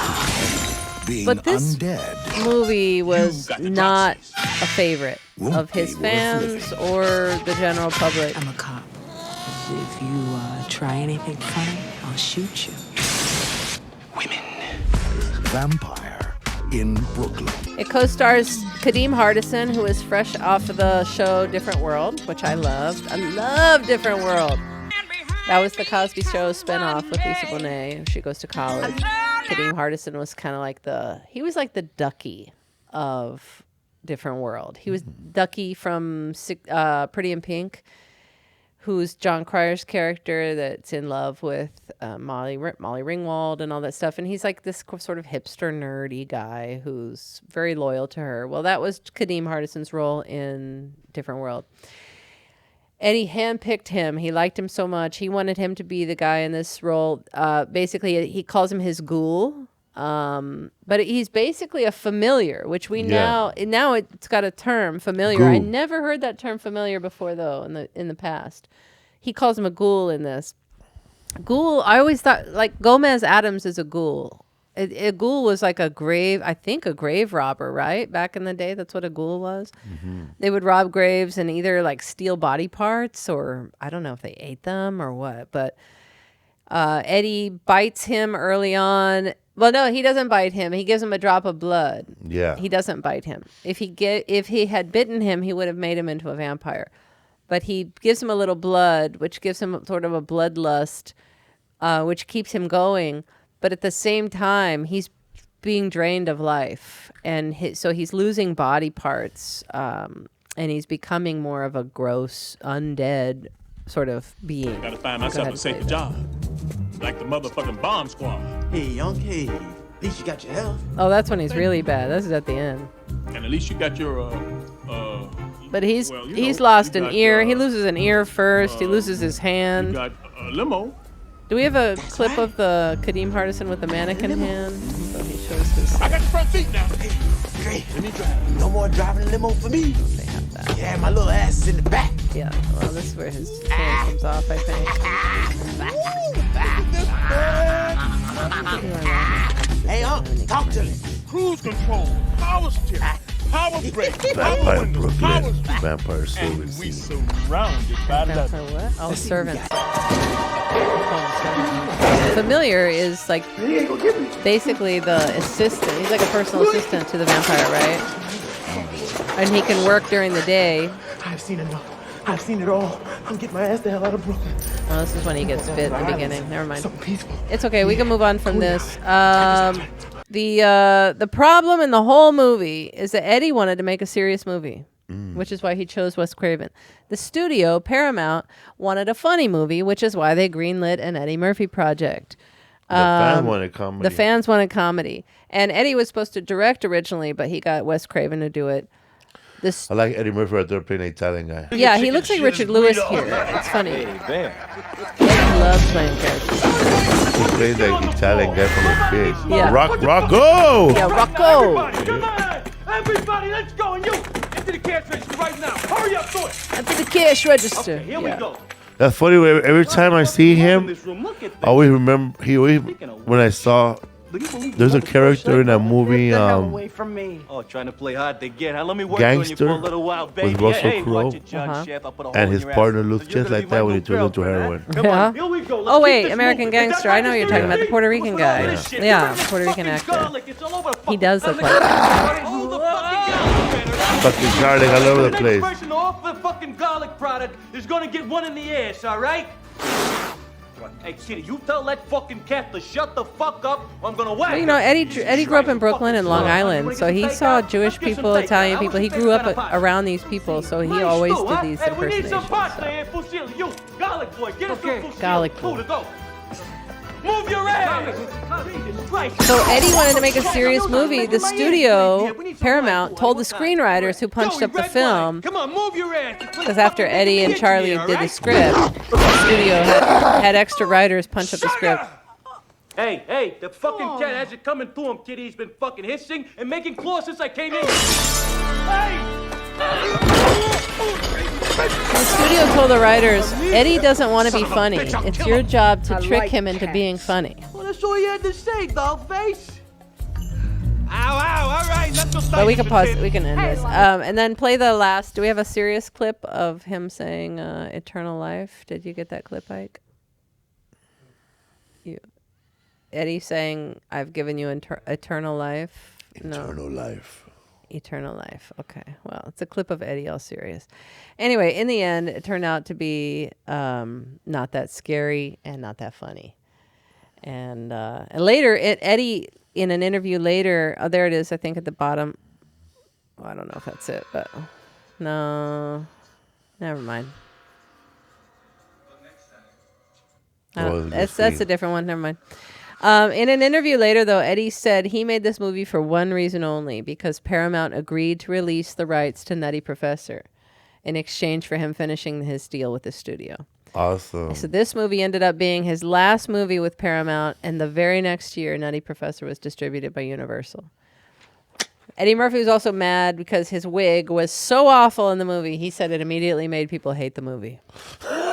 to being But this undead. movie was not a favorite of his fans or the general public. I'm a cop. If you try anything funny, I'll shoot you. Vampire in Brooklyn. It co-stars Kadeem Hardison, who is fresh off of the show Different World, which I loved. I love Different World. That was the Cosby Show spinoff with Lisa Bonet. She goes to college. Kadeem Hardison was kind of like the Ducky of Different World. He was Ducky from Pretty in Pink, who's John Cryer's character that's in love with Molly Ringwald and all that stuff. And he's like this sort of hipster, nerdy guy who's very loyal to her. Well, that was Kadeem Hardison's role in Different World. Eddie handpicked him. He liked him so much. He wanted him to be the guy in this role. Basically, he calls him his ghoul. But he's basically a familiar, which we now it's got a term, familiar. Ghoul. I never heard that term familiar before, though, in the past. He calls him a ghoul in this. Ghoul, I always thought, like, Gomez Adams is a ghoul. A ghoul was like a grave robber, right? Back in the day, that's what a ghoul was. Mm-hmm. They would rob graves and either like steal body parts, or I don't know if they ate them or what. But Eddie bites him early on. Well, no, he doesn't bite him. He gives him a drop of blood. Yeah. He doesn't bite him. If he had bitten him, he would have made him into a vampire. But he gives him a little blood, which gives him sort of a bloodlust, which keeps him going. But at the same time, he's being drained of life. And so he's losing body parts. And he's becoming more of a gross, undead sort of being. Gotta find myself a safer job. Like the motherfucking bomb squad. Hey, young K, at least you got your health. Oh, that's when he's really bad. This is at the end. And at least you got your, But he's well, you he's know, lost you an got, ear. He loses an ear first. He loses his hand. you got a limo. Do we have a clip of the Kadeem Hardison with the mannequin hand? So he shows his. I got the front seat now. Hey, great. Let me drive. No more driving a limo for me. They have that. Yeah, my little ass is in the back. Yeah. Well, this is where his hand comes off, I think. Hey, talk to me. Cruise control. Power steering. Power brake. Vampire Brooklyn. Vampire Service. We surrounded by Vampire what? Oh, servants. Familiar is like basically the assistant. He's like a personal assistant to the vampire, right? And he can work during the day. I've seen enough. I've seen it all. I'm getting my ass the hell out of Brooklyn. Oh, this is when he gets bit in the beginning. Never mind. So peaceful. It's okay. We can move on from this. The problem in the whole movie is that Eddie wanted to make a serious movie, which is why he chose Wes Craven. The studio, Paramount, wanted a funny movie, which is why they greenlit an Eddie Murphy project. The fans wanted comedy. The fans wanted comedy. And Eddie was supposed to direct originally, but he got Wes Craven to do it. I like Eddie Murphy right there playing an Italian guy. Yeah, he looks like Richard Lewis here. It's funny. Eddie loves playing characters. He plays like Italian guy from the fish. Yeah. Rocco! Yeah, Rocco! Everybody, let's go. And you, into the cash register right now. Hurry up, do it. Into the cash register. Okay, here we go. That's funny. Every time I see him, I always remember. When I saw, there's a character in that movie, away from me. Oh, trying to play hard to get. Let me work Gangster, on you for a little while, baby. with Russell Hey, Crowe, watch it, Judge, Chef. I'll put a hole and in his your partner ass. looks So you're just gonna like be my that when he new turns into girlfriend, heroin. huh? Come on, here we go. Let's Oh, keep wait, this American moving. Is that Gangster. right, I know what you're Mr. talking about. The Reed? Puerto Rican What's all guy. this shit? Yeah, It's Puerto Rican fucking actor. garlic. It's all over the He does look like Hold the fucking garlic. Fucking garlic all over the place. The next person to offer the fucking garlic product is gonna get one in the ass, all right? Hey, Kitty, you tell that fucking cat to shut the fuck up, or I'm gonna whack Well, you know, Eddie grew up in Brooklyn and Long Island, so he saw Jewish people, Italian people. He grew up around these people, so he always did these Hey, we need some impersonations. pasta here, Fusil. You, garlic boy, get us some Fusil. Garlic boy. Food to go. Move your ass! Jesus Christ. So Eddie wanted to make a serious movie. The studio, Paramount, told the screenwriters who punched up the film, Come on, move your ass. because after Eddie and Charlie did the script, the studio had extra writers punch up the script. Hey, the fucking cat has it coming to him, Kitty. He's been fucking hissing and making claws since I came in. The studio told the writers, Eddie doesn't want to be funny. It's your job to trick him into being funny. Well, that's all you had to say, dog face. Ow, all right. Let's go. But we can pause. We can end this. And then play the last. Do we have a serious clip of him saying eternal life? Did you get that clip, Ike? Eddie saying, I've given you eternal life? Eternal life. Eternal life. Okay. Well, it's a clip of Eddie all serious. Anyway, in the end, it turned out to be not that scary and not that funny. And later, Eddie, in an interview later, oh, there it is, I think at the bottom. Oh, I don't know if that's it, but no, never mind. That's a different one. Never mind. In an interview later, though, Eddie said he made this movie for one reason only, because Paramount agreed to release the rights to Nutty Professor in exchange for him finishing his deal with the studio. Awesome. So this movie ended up being his last movie with Paramount, and the very next year, Nutty Professor was distributed by Universal. Eddie Murphy was also mad because his wig was so awful in the movie. He said it immediately made people hate the movie.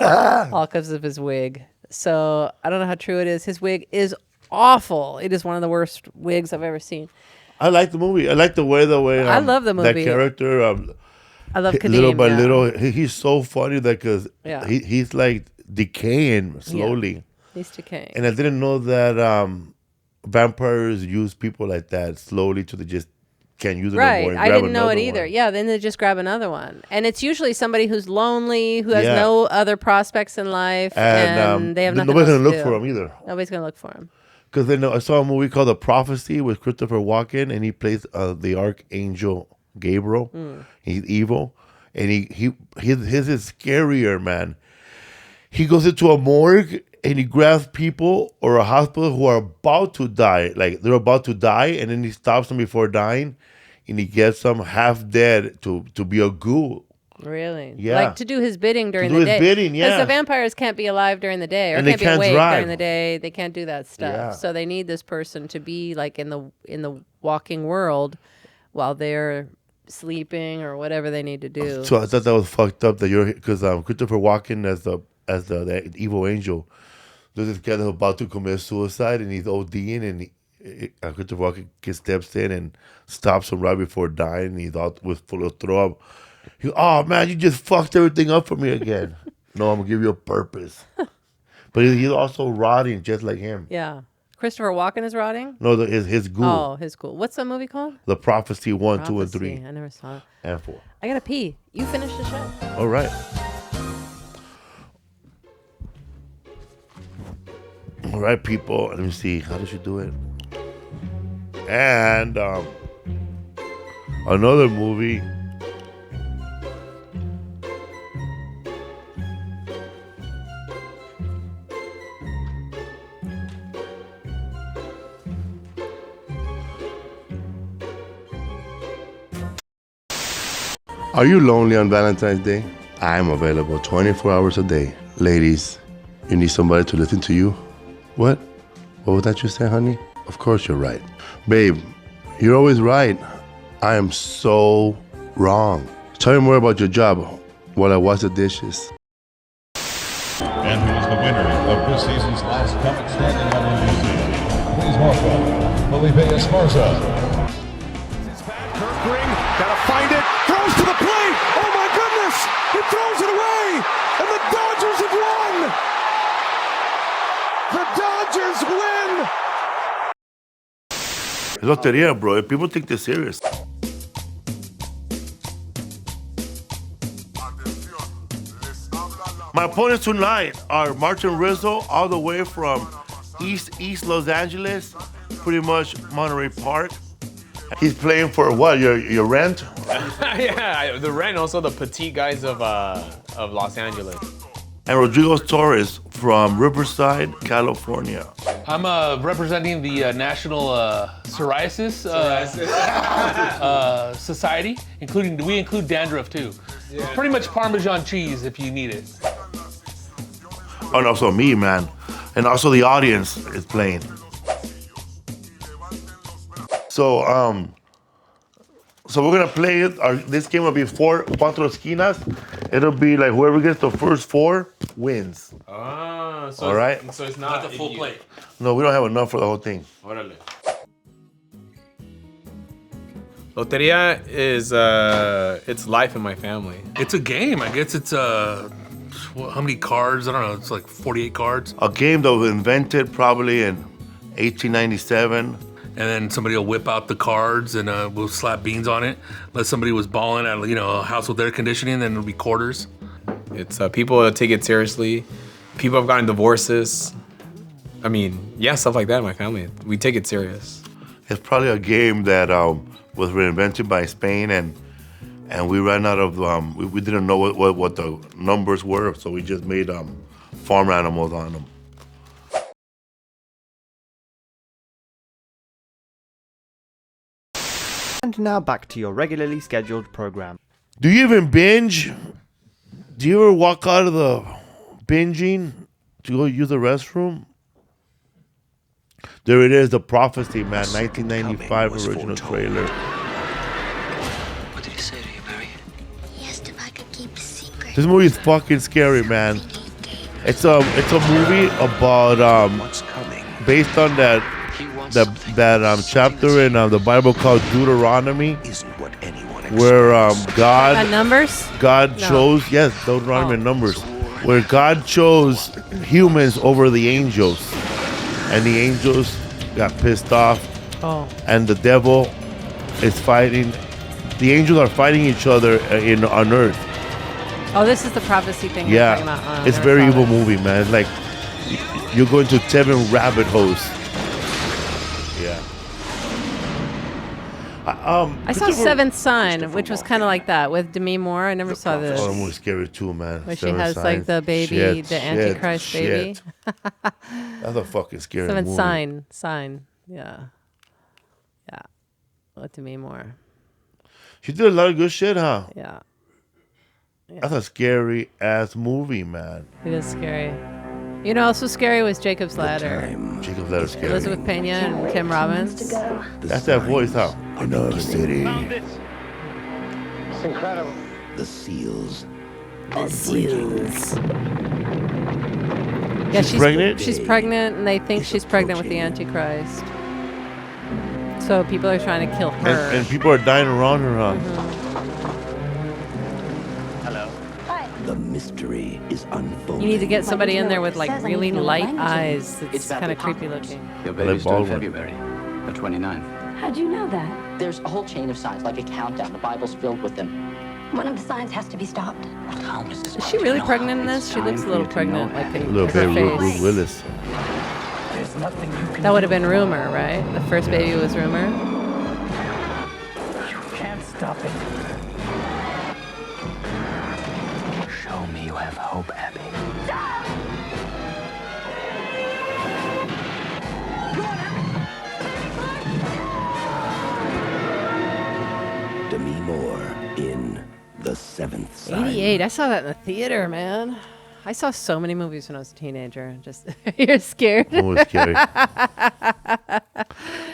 All because of his wig. So I don't know how true it is. His wig is awful. It is one of the worst wigs I've ever seen. I like the movie. I like the way I love the movie. That character. I love Kadeem, little by little. He's so funny that because Yeah. he's like decaying slowly. Yeah. He's decaying. And I didn't know that vampires use people like that slowly till they just can't use them anymore. Right. I didn't know it either. Yeah, then they just grab another one. And it's usually somebody who's lonely, who has no other prospects in life, and they have nothing nobody's else gonna to look do. for him either. Nobody's going to look for him. Because then I saw a movie called The Prophecy with Christopher Walken, and he plays the archangel Gabriel. He's evil, and his is scarier, man. He goes into a morgue and he grabs people or a hospital who are about to die, like they're about to die, and then he stops them before dying, and he gets them half dead to be a ghoul. Really? Yeah. Like to do his bidding during do the his day. bidding, Because yeah. the vampires can't be alive during the day, or And they can't be can't awake drive. during the day. They can't do that stuff. Yeah. So they need this person to be like in the walking world while they're sleeping or whatever they need to do. So I thought that was fucked up that because Christopher Walken as the evil angel, there's this guy that's about to commit suicide and he's ODing, and Christopher Walken steps in and stops him right before dying, and he's out with full of throw up. Oh man, you just fucked everything up for me again. No, I'm gonna give you a purpose. But he's also rotting just like him. Yeah. Christopher Walken is rotting? No, his ghoul. Oh, his ghoul. What's the movie called? The Prophecy 1, 2, and Prophecy. 3. I never saw it. And 4. I gotta pee. You finish the show. All right. All right, people. Let me see. How does she do it? And another movie. Are you lonely on Valentine's Day? I'm available 24 hours a day. Ladies, you need somebody to listen to you? What? What was that you say, honey? Of course you're right. Babe, you're always right. I am so wrong. Tell me more about your job while I wash the dishes. And who is the winner of this season's last comic standing WBC? Please welcome Felipe Esparza. Gotta find it. Throws to the plate. Oh my goodness! He throws it away, and the Dodgers have won. The Dodgers win. Loteria, bro. People think they're serious. My opponents tonight are Martin Rizzo, all the way from East Los Angeles, pretty much Monterey Park. He's playing for what? Your rent? Yeah, the rent, also the petite guys of Los Angeles. And Rodrigo Torres from Riverside, California. I'm representing the National Psoriasis Society, we include dandruff too. Yeah. Pretty much Parmesan cheese if you need it. Oh, and also me, man. And also the audience is playing. So we're gonna play it. This game will be cuatro esquinas. It'll be like whoever gets the first 4 wins. Ah, so all right. So it's not the full plate. No, we don't have enough for the whole thing. Órale. Loteria is it's life in my family. It's a game. I guess it's how many cards? I don't know. It's like 48 cards. A game that was invented probably in 1897. And then somebody will whip out the cards and we'll slap beans on it. Unless somebody was balling at a house with air conditioning, then it'll be quarters. It's people take it seriously. People have gotten divorces. I mean, yeah, stuff like that in my family. We take it serious. It's probably a game that was reinvented by Spain, and we ran out of we didn't know what the numbers were, so we just made farm animals on them. And now back to your regularly scheduled program. Do you even binge? Do you ever walk out of the binging to go use the restroom? There it is, The Prophecy, man, 1995 original trailer. What did he say to you, Mary? He asked if I could keep a secret. This movie is fucking scary, man. It's a movie about based on that chapter in the Bible called Deuteronomy, where God chose Deuteronomy and Numbers, where God chose humans over the angels, and the angels got pissed off, and the devil is fighting. The angels are fighting each other on Earth. Oh, this is the prophecy thing you're talking about. It's a very evil movie, man. It's like you're going to 7 rabbit holes. Yeah. I saw Seventh Sign, which was kind of like that with Demi Moore. I never saw this. Oh, that movie's scary too, man. Where she has like the baby, the Antichrist baby. That's a fucking scary movie. Seventh Sign. Yeah. Yeah. With Demi Moore. She did a lot of good shit, huh? Yeah. That's a scary ass movie, man. It is scary. You know, also scary was Jacob's Ladder. Jacob's Ladder scary. Elizabeth Pena and Tim Robbins. That's that voice, huh? Another city. It's incredible. The seals. The seals. Yeah, she's pregnant? She's pregnant, and they think she's pregnant with the Antichrist. So people are trying to kill her. And people are dying around her, huh? Hello. The mystery is unfolding. You need to get somebody in there with like really light eyes. It's kind of creepy looking. Your baby's due in February, the 29th. How'd you know that? There's a whole chain of signs, like a countdown. The Bible's filled with them. One of the signs has to be stopped. What time is this? Is she really pregnant in this? She looks a little pregnant, like in Little her baby face. Ruth Willis. nothing you can That would have do. been Rumor, right? The first baby was Rumor. You can't stop it. Show me you have hope, Abby. Demi Moore in The Seventh Sign. 88. I saw that in the theater, man. I saw so many movies when I was a teenager. Just you're scared. It was scary.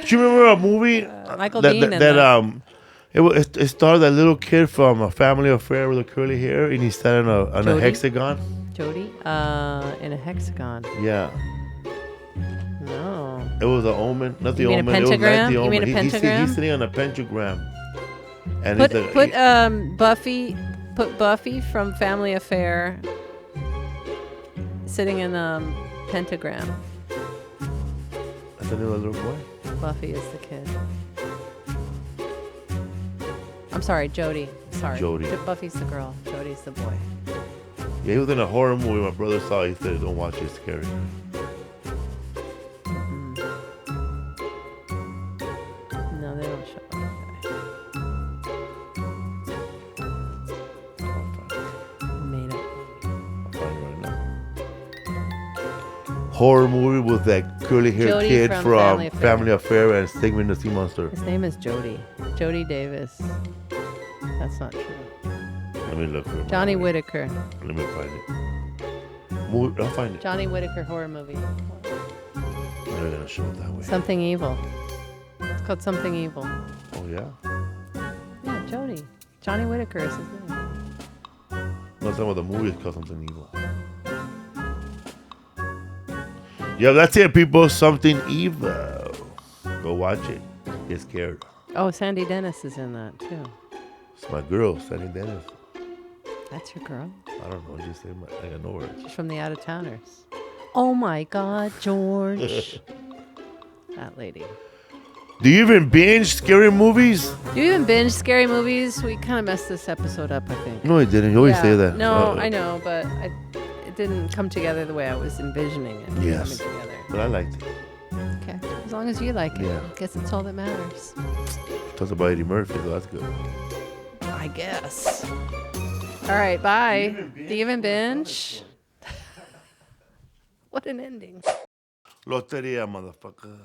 Do you remember a movie Michael Dean in that that. it starred that little kid from A Family Affair with the curly hair, and he sat on a hexagon. Jody? In a hexagon. Yeah. No. It was an omen, not the You mean a omen. It was like pentagram? the You omen. mean a He's pentagram? sitting on a pentagram. And Put he's put Buffy from Family Affair sitting in pentagram. That's the little boy. Buffy is the kid. I'm sorry, Jody. Sorry. Jody. Buffy's the girl. Jody's the boy. Yeah, he was in a horror movie. My brother saw it. He said, "Don't watch it. It's scary." No, they don't show up. Made up. Horror movie with that curly haired Jody kid from from Family Family Affair and Stigman the Sea Monster. His name is Jody. Jody Davis. That's not true. Let me look for it. Johnny Whitaker. Let me find it. I'll find it. Johnny Whitaker horror movie. They're gonna show it that way. Something Evil. It's called Something Evil. Oh yeah. Yeah, Jody. Johnny Whitaker is his name. No, some of the movie is called Something Evil. Yeah, that's it, people. Something Evil. Go watch it. Get scared. Oh, Sandy Dennis is in that too. It's my girl, Sandy Dennis. That's your girl? I don't know. Just say I got no words. She's from the Out of Towners. Oh my God, George. That lady. Do you even binge scary movies? Do you even binge scary movies? We kind of messed this episode up, I think. No, I didn't. You always say that. No, I know, but it didn't come together the way I was envisioning it Yes. coming together. But I liked it. Okay, as long as you like it. Yeah. I guess it's all that matters. Talks about Eddie Murphy, so that's good. I guess. All right, bye. Do you even binge? What an ending. Loteria, motherfucker.